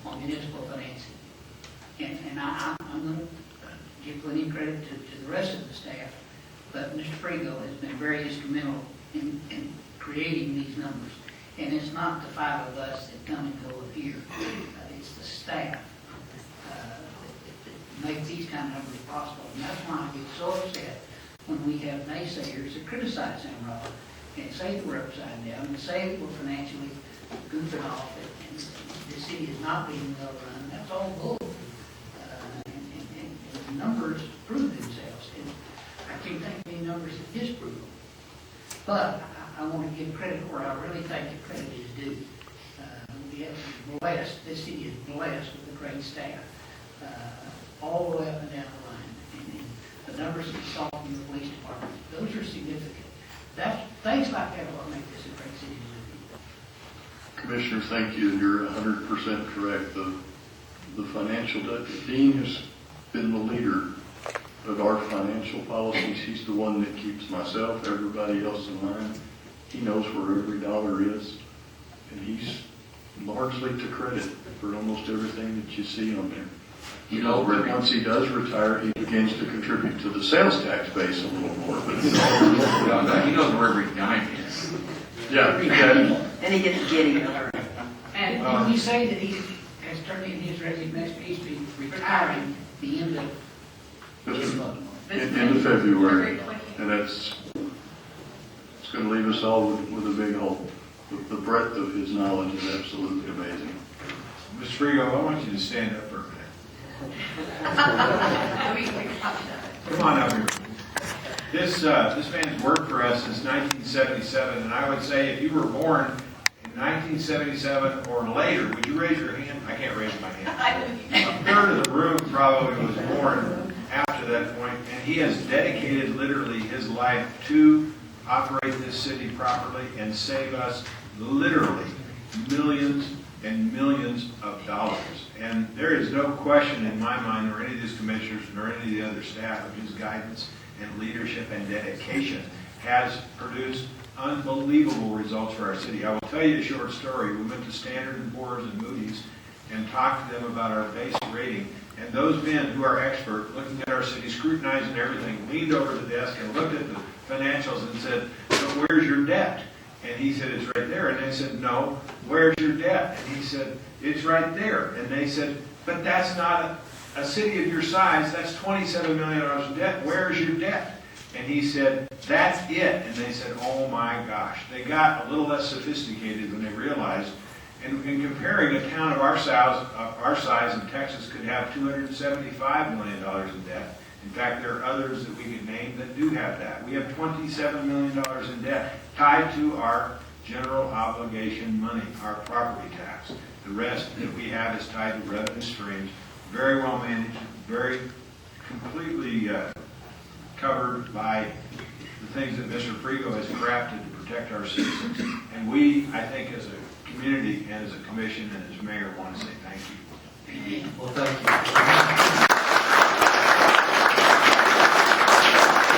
on municipal financing. And I'm going to give plenty of credit to the rest of the staff, but Mr. Frigo has been very instrumental in creating these numbers. And it's not the five of us that come and go here. It's the staff that make these kind of numbers possible. And that's why I get so upset when we have naysayers that criticize Amarillo and say that we're upside down and say that we're financially goofing off and the city is not being well run. That's all bull. And the numbers prove themselves. And I can't think of any numbers that disprove them. But I want to give credit where I really think the credit is due. We have blessed, this city is blessed with a great staff, all the way up and down the line. And the numbers that you saw from the police department, those are significant. Things like that are what make this a great city to live in. Commissioner, thank you. You're 100% correct. The financial Dean has been the leader of our financial policies. He's the one that keeps myself, everybody else in line. He knows where every dollar is, and he's largely to credit for almost everything that you see on there. You know, once he does retire, he begins to contribute to the sales tax base a little more. But He knows where every dime is. yeah, exactly. And he gets giddy. And when we say that he has turned in his resignation, he's been retiring the end of this month. End of February, and it's going to leave us all with a big hole. The breadth of his knowledge is absolutely amazing. Mr. Frigo, I want you to stand up for a minute. Come on up here. This man's worked for us since 1977, and I would say if you were born in 1977 or later, would you raise your hand? I can't raise my hand. A third of the room probably was born after that point, and he has dedicated literally his life to operate this city properly and save us literally millions and millions of dollars. And there is no question in my mind, or any of these commissioners, nor any of the other staff, of his guidance and leadership and dedication has produced unbelievable results for our city. I will tell you a short story. We went to Standard & Poor's and Moody's and talked to them about our base rating. And those men who are expert, looking at our city, scrutinizing everything, leaned over the desk and looked at the financials and said, "So where's your debt?" And he said, "It's right there." And they said, "No, where's your debt?" And he said, "It's right there." And they said, "But that's not a city of your size. That's $27 million in debt. Where's your debt?" And he said, "That's it." And they said, "Oh my gosh." They got a little less sophisticated when they realized, and comparing a town of our size in Texas could have $275 million in debt. In fact, there are others that we can name that do have that. We have $27 million in debt tied to our general obligation money, our property tax. The rest that we have is tied to revenue streams, very well managed, very completely covered by the things that Mr. Frigo has crafted to protect our citizens. And we, I think, as a community and as a commission and as mayor, want to say thank you. Well, thank you.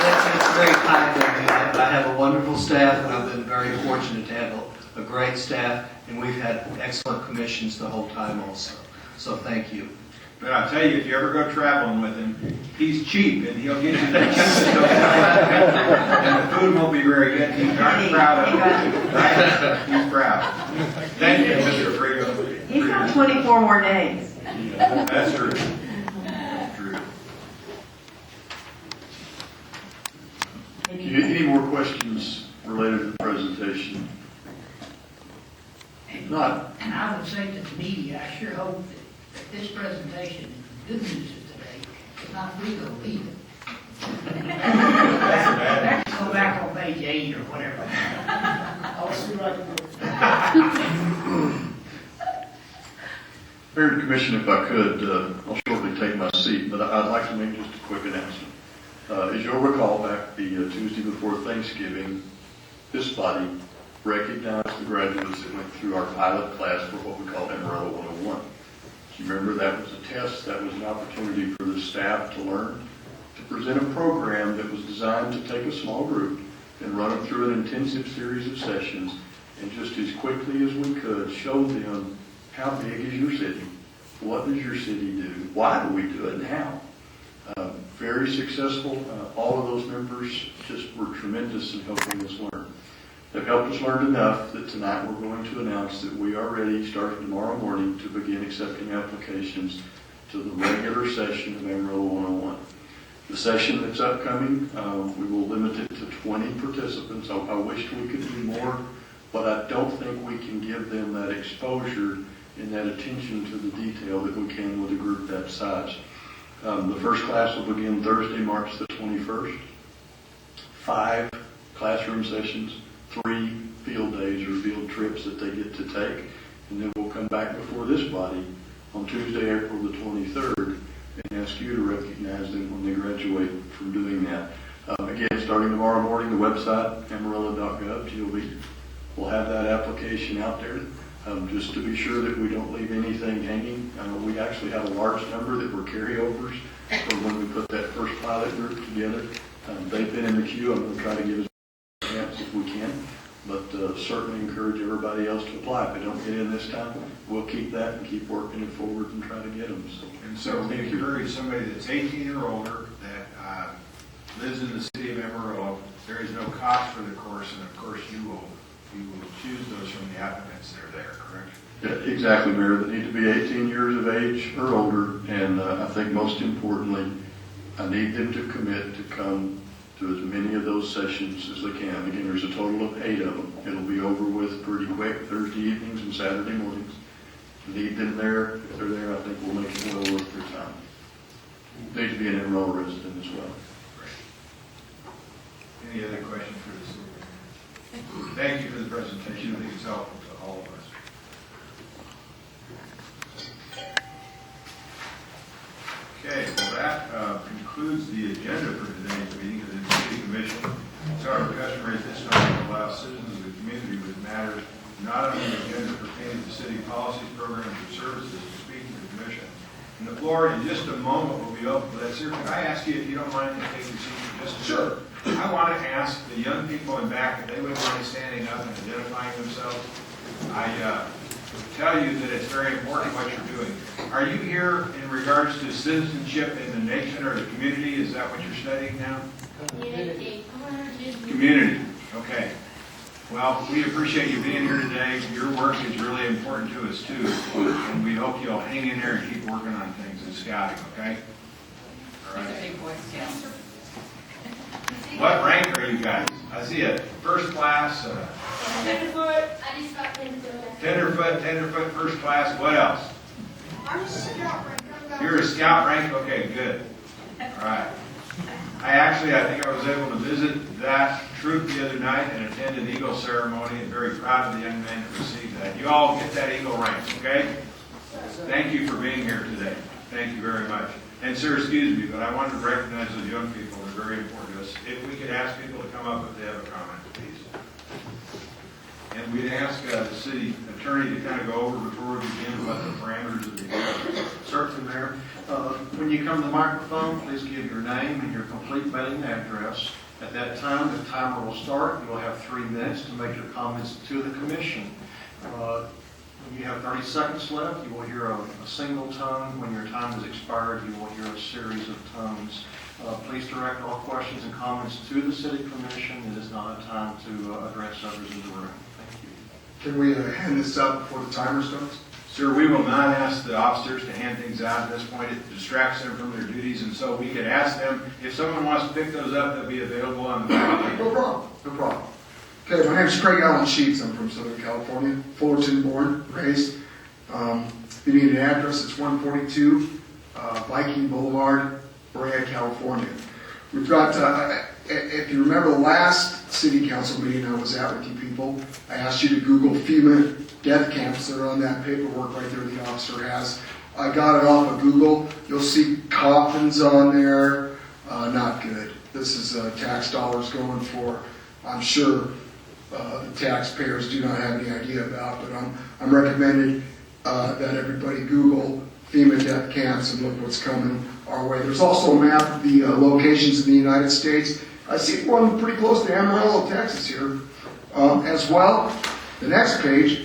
That's very kind of me. I have a wonderful staff, and I've been very fortunate to have a great staff, and we've had excellent commissions the whole time also. So thank you. But I'll tell you, if you ever go traveling with him, he's cheap, and he'll get you the cheapest and the food won't be very good. He's darn proud of it. Right? He's proud. Thank you, Mr. Frigo. He's got 24 more days. That's true. True. Any more questions related to the presentation? If not, And I would say to the media, I sure hope that this presentation and the good news of today is not Rico either. Go back on page 8 or whatever. I'll see what I can do. Mayor and Commission, if I could, I'll shortly take my seat, but I'd like to make just a quick announcement. As you'll recall, back the Tuesday before Thanksgiving, this body recognized the graduates that went through our pilot class for what we call Amarillo 101. Do you remember that was a test? That was an opportunity for the staff to learn, to present a program that was designed to take a small group and run them through an intensive series of sessions, and just as quickly as we could show them how big is your city, what does your city do, why do we do it, and how. Very successful. All of those members just were tremendous in helping us learn. They've helped us learn enough that tonight we're going to announce that we are ready, starting tomorrow morning, to begin accepting applications to the regular session of Amarillo 101. The session that's upcoming, we will limit it to 20 participants. I wish we could do more, but I don't think we can give them that exposure and that attention to the detail that we can with a group that size. The first class will begin Thursday, March the 21st. 5 classroom sessions, 3 field days or field trips that they get to take, and then we'll come back before this body on Tuesday, April the 23rd, and ask you to recognize them when they graduate from doing that. Again, starting tomorrow morning, the website, amarillo.gov, GOV, will have that application out there. Just to be sure that we don't leave anything hanging. We actually have a large number that were carryovers from when we put that first pilot group together. They've been in the queue. I'm going to try to give as many chances as we can, but certainly encourage everybody else to apply. If they don't get in this time, we'll keep that and keep working it forward and try to get them. So we encourage somebody that's 18 or older that lives in the city of Amarillo. There is no cost for the course, and of course you will choose those from the applicants that are there, correct? Yeah, exactly, Mayor. They need to be 18 years of age or older, and I think most importantly, I need them to commit to come to as many of those sessions as they can. Again, there's a total of 8 of them. It'll be over with pretty quick, Thursday evenings and Saturday mornings. Need them there. If they're there, I think we'll make it well worth their time. They need to be an Amarillo resident as well. Great. Any other questions for the city? Thank you for the presentation. I think it's helpful to all of us. Okay, well that concludes the agenda for today's meeting of the City Commission. It's our customary at this time to allow citizens of the community with matters not on the agenda pertaining to city policies, programs, or services to speak to the Commission. And the floor in just a moment will be open for that. Sir, can I ask you, if you don't mind, to take your seat for just a minute? Sure. I want to ask the young people in back if they would mind standing up and identifying themselves. I tell you that it's very important what you're doing. Are you here in regards to citizenship in the nation or the community? Is that what you're studying now? Community. Community. Okay. Well, we appreciate you being here today. Your work is really important to us too, and we hope you'll hang in there and keep working on things and scouting. Okay. All right. Big Boy Scout. What rank are you guys? I see a first class. Tenderfoot. I just got tenderfoot. Tenderfoot, first class. What else? I'm a scout rank. You're a scout rank? Okay, good. All right. I think I was able to visit that troop the other night and attend an Eagle ceremony, and very proud of the young man that received that. You all get that Eagle rank, okay? Thank you for being here today. Thank you very much. And sir, excuse me, but I wanted to recognize those young people. They're very important to us. If we could ask people to come up if they have a comment, please. And we'd ask the city attorney to kind of go over before we begin what the parameters of the hearing. Certainly, Mayor. When you come to the microphone, please give your name and your complete mailing address. At that time, the timer will start. You will have 3 minutes to make your comments to the commission. When you have 30 seconds left, you will hear a single tone. When your time has expired, you will hear a series of tones. Please direct all questions and comments to the city commission. It is not a time to address others in the room. Thank you. Can we hand this up before the timer starts? Sir, we will not ask the officers to hand things out at this point. It distracts them from their duties, and so we could ask them, if someone wants to pick those up, they'll be available on the back. No problem, no problem. Okay, my name is Craig Allen Sheets. I'm from Southern California, Fullerton born, raised. If you need an address, it's 142 Viking Boulevard, Brea, California. We've got, if you remember the last city council meeting I was at with you people, I asked you to Google FEMA death camps that are on that paperwork right there the officer has. I got it off of Google. You'll see coffins on there. Not good. This is tax dollars going for, I'm sure the taxpayers do not have any idea about, but I'm recommending that everybody Google FEMA death camps and look what's coming our way. There's also a map of the locations in the United States. I see one pretty close to Amarillo, Texas here as well. The next page.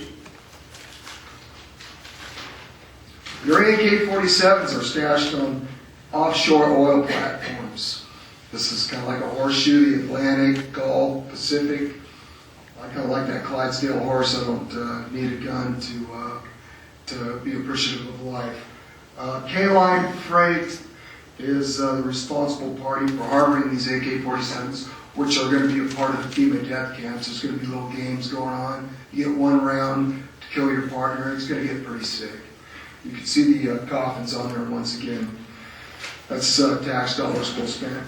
Your AK-47s are stashed on offshore oil platforms. This is kind of like a horseshoe, the Atlantic, Gulf, Pacific. I kind of like that Clydesdale horse. I don't need a gun to be appreciative of life. K-Line Freight is the responsible party for harboring these AK-47s, which are going to be a part of the FEMA death camps. There's going to be little games going on. You get one round to kill your partner. It's going to get pretty sick. You can see the coffins on there once again. That's tax dollars well spent.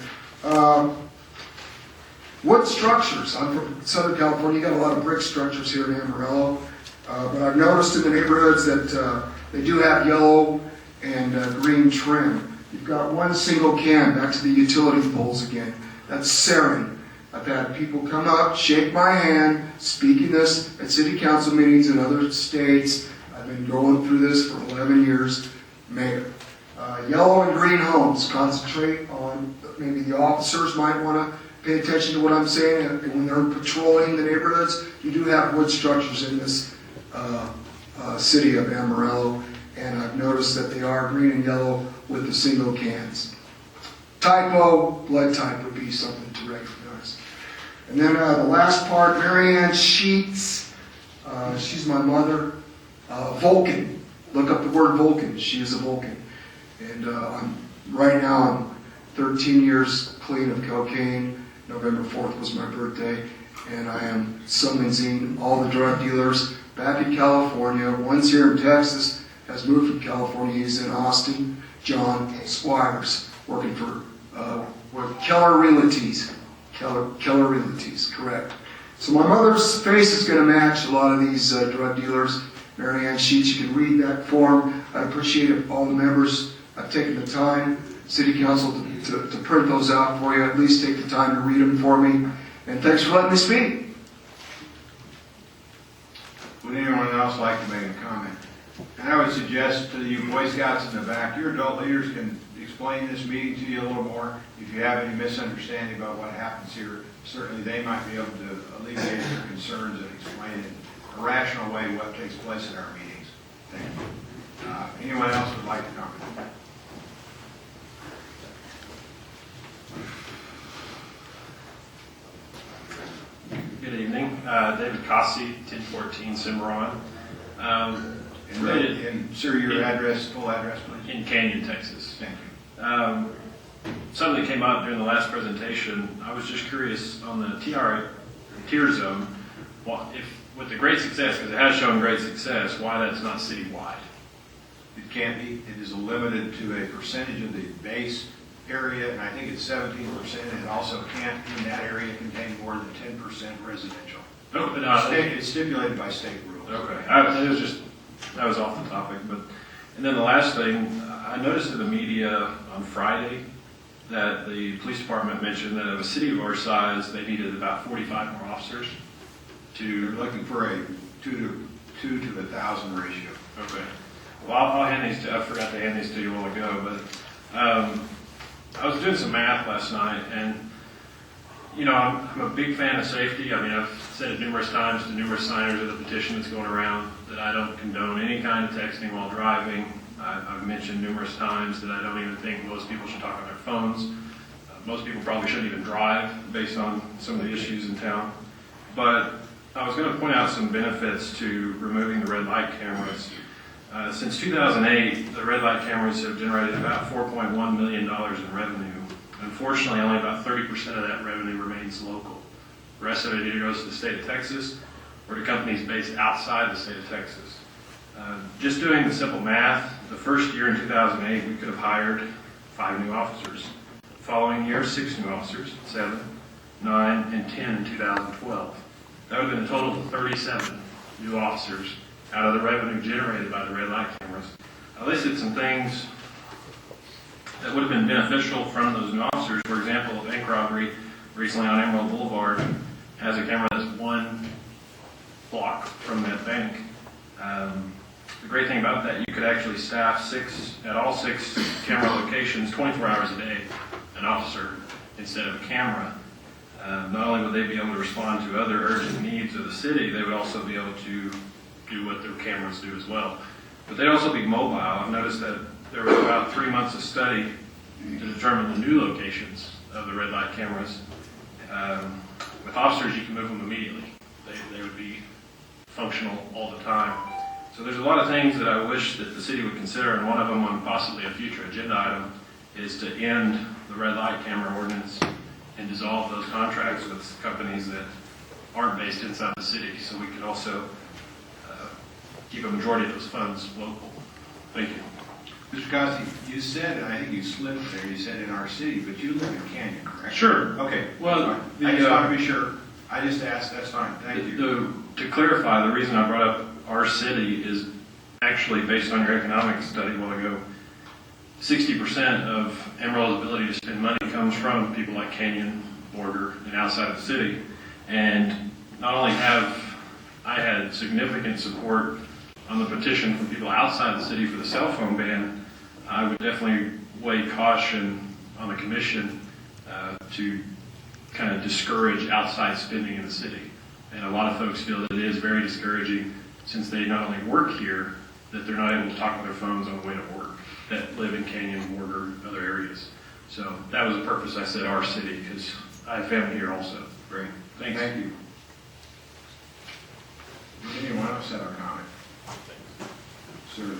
Wood structures. I'm from Southern California. You got a lot of brick structures here in Amarillo. But I've noticed in the neighborhoods that they do have yellow and green trim. You've got one single can, back to the utility poles again. That's sarin. I've had people come up, shake my hand, speaking this at city council meetings in other states. I've been going through this for 11 years, Mayor. Yellow and green homes, concentrate on, maybe the officers might want to pay attention to what I'm saying. And when they're patrolling the neighborhoods, you do have wood structures in this city of Amarillo. And I've noticed that they are green and yellow with the single cans. Typo, blood type would be something to recognize. And then the last part, Marianne Sheets. She's my mother. Vulcan. Look up the word Vulcan. She is a Vulcan. And right now I'm 13 years clean of cocaine. November 4th was my birthday. And I am summoning all the drug dealers back in California. One's here in Texas, has moved from California. He's in Austin. John Squires, working for Keller Realties. Keller Realties, correct. So my mother's face is going to match a lot of these drug dealers. Marianne Sheets, you can read that form. I appreciate it. All the members have taken the time, City Council, to print those out for you. At least take the time to read them for me. And thanks for letting me speak. Would anyone else like to make a comment? And I would suggest to you Boy Scouts in the back, your adult leaders can explain this meeting to you a little more. If you have any misunderstanding about what happens here, certainly they might be able to alleviate your concerns and explain in a rational way what takes place at our meetings. Thank you. Anyone else would like to comment? Good evening. David Cossey, 1014 Cimarron. Sir, your address, full address, please. In Canyon, Texas. Thank you. Something that came up during the last presentation, I was just curious on the tier zone, with the great success, because it has shown great success, why that's not citywide. It can't be. It is limited to a percentage of the base area, and I think it's 17%. It also can't, in that area, contain more than 10% residential. No, but no, It's stipulated by state rules. Okay. That was off the topic. And then the last thing, I noticed in the media on Friday that the police department mentioned that of a city of our size, they needed about 45 more officers. They're looking for a 2 to 1,000 ratio. Okay. Well, I'll hand these I forgot to hand these to you a while ago, but I was doing some math last night, and I'm a big fan of safety. I mean, I've said it numerous times to numerous signers of the petition that's going around that I don't condone any kind of texting while driving. I've mentioned numerous times that I don't even think most people should talk on their phones. most people probably shouldn't even drive based on some of the issues in town. But I was going to point out some benefits to removing the red light cameras. Since 2008, the red light cameras have generated about $4.1 million in revenue. Unfortunately, only about 30% of that revenue remains local. The rest of it either goes to the state of Texas or to companies based outside the state of Texas. Just doing the simple math, the first year in 2008, we could have hired 5 new officers. The following year, 6 new officers, 7, 9, and 10 in 2012. That would have been a total of 37 new officers out of the revenue generated by the red light cameras. I listed some things that would have been beneficial from those new officers. For example, a bank robbery recently on Amarillo Boulevard has a camera that's 1 block from that bank. The great thing about that, you could actually staff at all 6 camera locations 24 hours a day, an officer instead of a camera. Not only would they be able to respond to other urgent needs of the city, they would also be able to do what their cameras do as well. But they'd also be mobile. I've noticed that there was about 3 months of study to determine the new locations of the red light cameras. With officers, you can move them immediately. They would be functional all the time. So there's a lot of things that I wish that the city would consider, and one of them on possibly a future agenda item is to end the red light camera ordinance and dissolve those contracts with companies that aren't based inside the city, so we could also keep a majority of those funds local. Thank you. Mr. Costi, you said, and I think you slipped there, you said in our city, but you live in Canyon, correct? Sure. Okay. Well, I just want to be sure. I just asked, that's fine. Thank you. To clarify, the reason I brought up our city is actually based on your economic study a while ago. 60% of Amarillo's ability to spend money comes from people like Canyon, Border, and outside of the city. And not only have I had significant support on the petition from people outside the city for the cell phone ban, I would definitely weigh caution on the commission to kind of discourage outside spending in the city. And a lot of folks feel that it is very discouraging, since they not only work here, that they're not able to talk on their phones on the way to work, that live in Canyon, Border, other areas. So that was the purpose I said our city, because I have family here also. Great. Thanks. Thank you. Anyone else have a comment? Sir.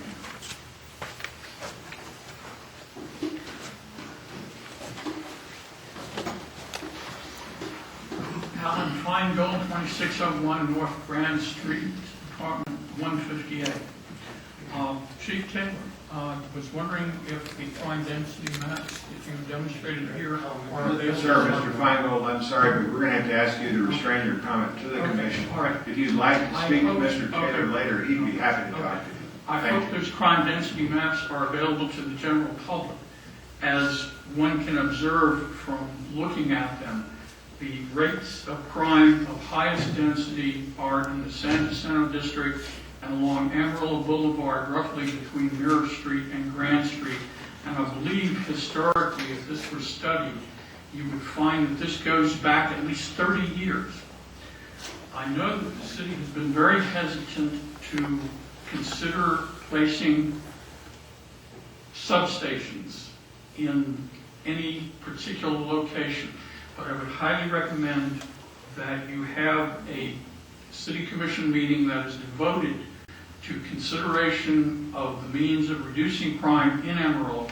Alan Feingold, 2601 North Grand Street, apartment 158. Chief Taylor, was wondering if the crime density maps that you demonstrated here are available. Sir, Mr. Feingold, I'm sorry, but we're going to have to ask you to restrain your comment to the commission. All right. If you'd like to speak to Mr. Taylor later, he'd be happy to talk to you. I hope those crime density maps are available to the general public. As one can observe from looking at them, the rates of crime of highest density are in the San Jacinto district and along Amarillo Boulevard, roughly between Mirror Street and Grand Street. And I believe historically, if this were studied, you would find that this goes back at least 30 years. I know that the city has been very hesitant to consider placing substations in any particular location, but I would highly recommend that you have a city commission meeting that is devoted to consideration of the means of reducing crime in Amarillo,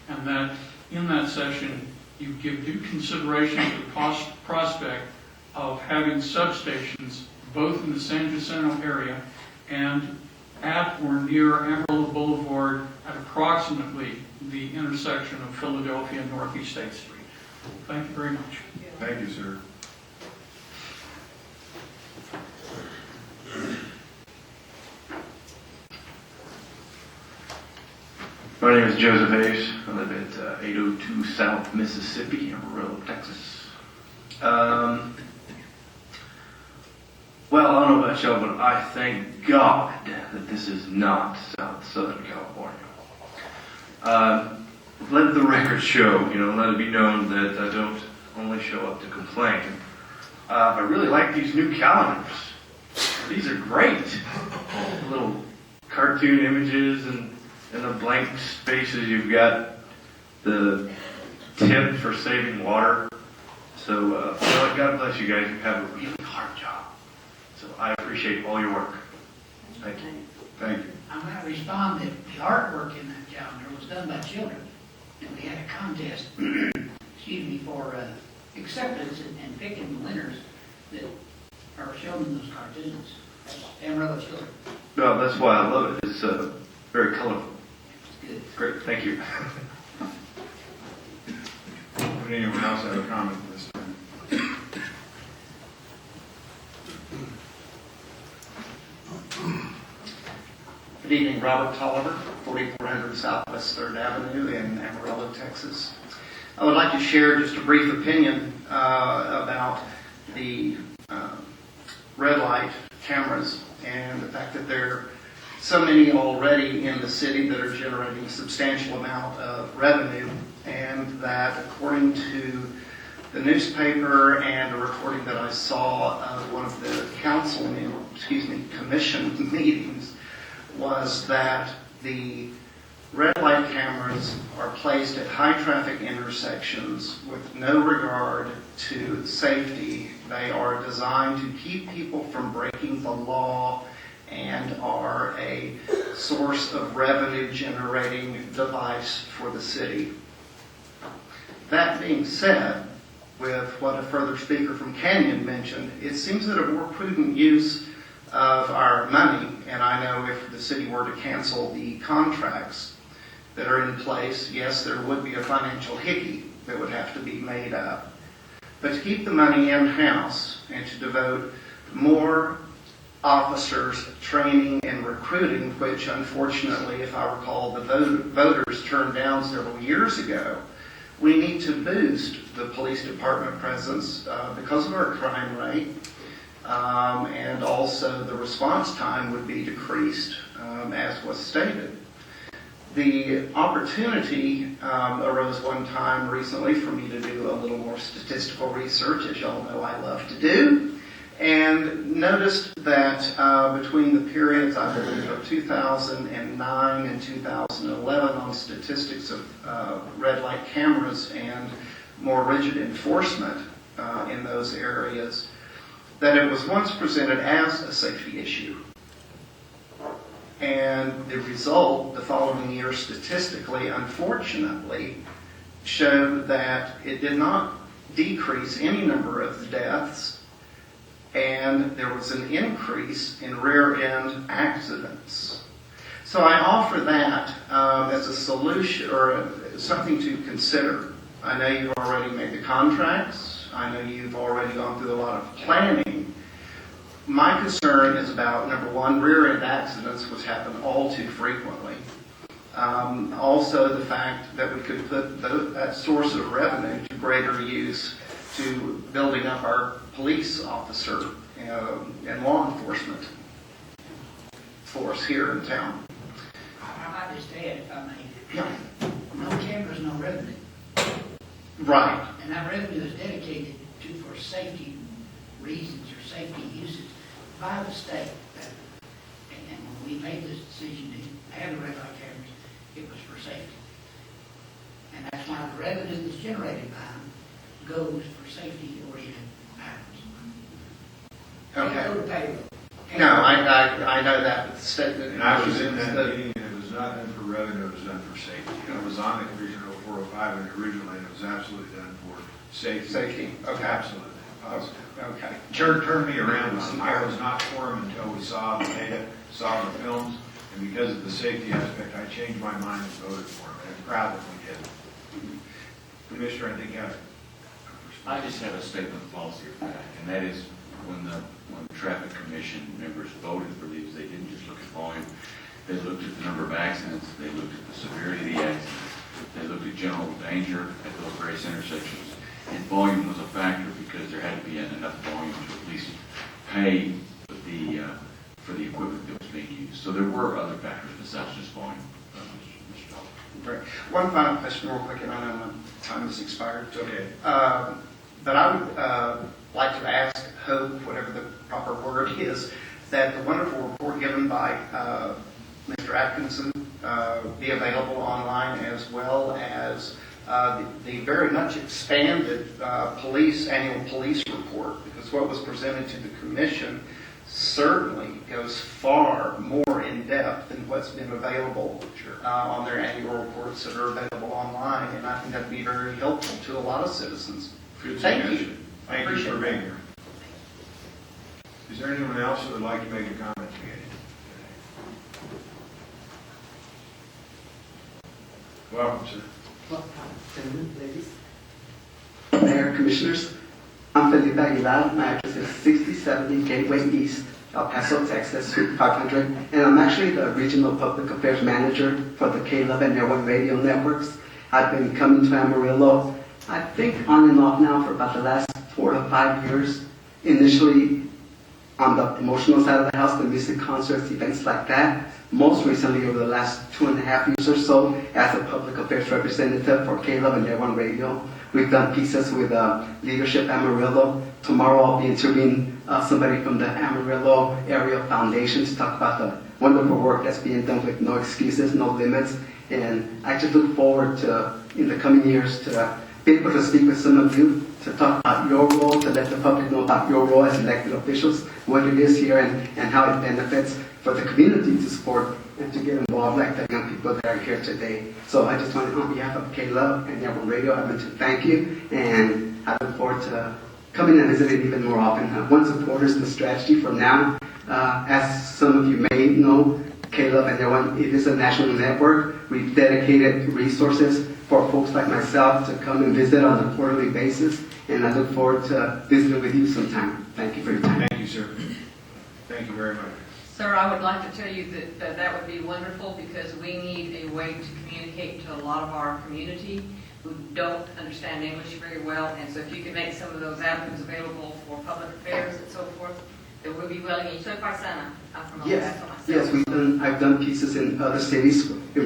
and that in that session you give due consideration to the prospect of having substations both in the San Jacinto area and at or near Amarillo Boulevard at approximately the intersection of Philadelphia and Northeast 8th Street. Thank you very much. Thank you, sir. My name is Joseph Hayes. I live at 802 South Mississippi, Amarillo, Texas. Well, I don't know about y'all, but I thank God that this is not Southern California. Let the record show, let it be known that I don't only show up to complain. I really like these new calendars. These are great. Little cartoon images and the blank spaces. You've got the tip for saving water. So, God bless you guys. You have a really hard job. So I appreciate all your work. Thank you. Thank you. I'm going to respond that the artwork in that calendar was done by children. And we had a contest, excuse me, for acceptance and picking the winners that are shown in those cartoons. That's Amarillo children. No, that's why I love it. It's very colorful. It's good. Great. Thank you. Would anyone else have a comment at this time? Good evening, Robert Tolliver, 4400 Southwest 3rd Avenue in Amarillo, Texas. I would like to share just a brief opinion about the red light cameras and the fact that there are so many already in the city that are generating a substantial amount of revenue, and that according to the newspaper and a recording that I saw of one of the commission meetings, was that the red light cameras are placed at high traffic intersections with no regard to safety. They are designed to keep people from breaking the law and are a source of revenue generating device for the city. That being said, with what a further speaker from Canyon mentioned, it seems that a more prudent use of our money, and I know if the city were to cancel the contracts that are in place, yes, there would be a financial hickey that would have to be made up. But to keep the money in-house and to devote more officers training and recruiting, which unfortunately, if I recall, the voters turned down several years ago, we need to boost the police department presence because of our crime rate. And also the response time would be decreased, as was stated. The opportunity arose one time recently for me to do a little more statistical research, as y'all know I love to do, and noticed that between the periods, I believe, of 2009 and 2011 on statistics of red light cameras and more rigid enforcement in those areas, that it was once presented as a safety issue. And the result, the following year statistically, unfortunately, showed that it did not decrease any number of deaths, and there was an increase in rear-end accidents. So I offer that as a solution, or something to consider. I know you've already made the contracts. I know you've already gone through a lot of planning. My concern is about, number one, rear-end accidents, which happen all too frequently. Also the fact that we could put that source of revenue to greater use to building up our police officer and law enforcement force here in town. I might just add, if I may. Yeah. No cameras, no revenue. Right. And that revenue is dedicated for safety reasons or safety uses by the state. And when we made this decision to have the red light cameras, it was for safety. And that's why the revenue that's generated by them goes for safety-oriented matters. Okay. Can't go to payroll. No, I know that, but the state... And I was in that meeting, and it was not done for revenue, it was done for safety. I was on the original 405 and originally, and it was absolutely done for safety. Safety, okay. Absolutely. Positive. Okay. Turned me around. I was not for him until we saw the data, saw the films, and because of the safety aspect, I changed my mind and voted for him, and I'm proud that we did. Commissioner, I think you have I just have a statement of policy of fact, and that is when the traffic commission members voted for these, they didn't just look at volume. They looked at the number of accidents, they looked at the severity of the accidents, they looked at general danger at those various intersections. And volume was a factor because there had to be enough volume to at least pay for the equipment that was being used. So there were other factors besides just volume. Mr. Dollar. Great. One final question real quick, and I know my time has expired. okay. But I would like to ask, hope, whatever the proper word is, that the wonderful report given by Mr. Atkinson be available online, as well as the very much expanded annual police report, because what was presented to the commission certainly goes far more in depth than what's been available on their annual reports that are available online, and I think that'd be very helpful to a lot of citizens. Good Thank suggestion. you. Thank you for being here. Is there anyone else that would like to make a comment today? Welcome, sir. Gentlemen, ladies. Mayor, Commissioners, I'm Felipe Aguilar. My address is 6070 Gateway East, El Paso, Texas, Suite 500. And I'm actually the Regional Public Affairs Manager for the K-Love and Airway Radio Networks. I've been coming to Amarillo, I think on and off now for about the last 4 to 5 years. Initially on the emotional side of the house, the music concerts, events like that. Most recently, over the last 2.5 years or so, as a public affairs representative for K-Love and Airway Radio. We've done pieces with Leadership Amarillo. Tomorrow I'll be interviewing somebody from the Amarillo Area Foundation to talk about the wonderful work that's being done with No Excuses, No Limits. And I just look forward to, in the coming years, to be able to speak with some of you, to talk about your role, to let the public know about your role as elected officials, what it is here and how it benefits for the community to support and to get involved like the young people that are here today. So I just want to, on behalf of K-Love and Airway Radio, I want to thank you, and I look forward to coming and visiting even more often. One supporter is the strategy for now. As some of you may know, K-Love and Airway, it is a national network. We've dedicated resources for folks like myself to come and visit on a quarterly basis, and I look forward to visiting with you sometime. Thank you for your time. Thank you, sir. Thank you very much. Sir, I would like to tell you that that would be wonderful, because we need a way to communicate to a lot of our community who don't understand English very well. And so if you could make some of those avenues available for public affairs and so forth, that we'll be willing. Y soy paisana. I'm from El Yes, Paso myself. yes, I've done pieces in other cities in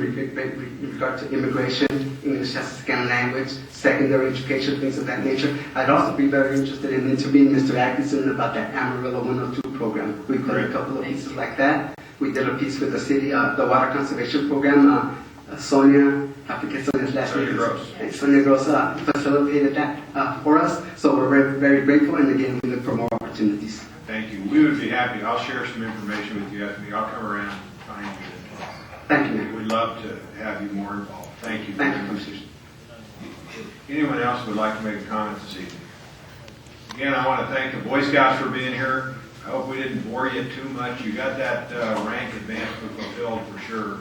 regard to immigration, English as a second language, secondary education, things of that nature. I'd also be very interested in interviewing Mr. Atkinson about that Amarillo 102 program. We've done a couple of pieces like that. We did a piece with the city, the water conservation program. Sonia, I forget Sonia's last name. Sonia Gross facilitated that for us. So we're very, very grateful, and again, we look for more opportunities. Thank you. We would be happy. I'll share some information with you after me. I'll come around and find you. Thank you. We'd love to have you more involved. Thank you. Thank you, Commissioner. Anyone else would like to make a comment this evening? Again, I want to thank the Boy Scouts for being here. I hope we didn't bore you too much. You got that rank advancement fulfilled for sure.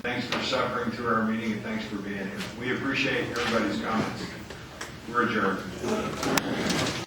Thanks for suffering through our meeting, and thanks for being here. We appreciate everybody's comments. We're adjourned.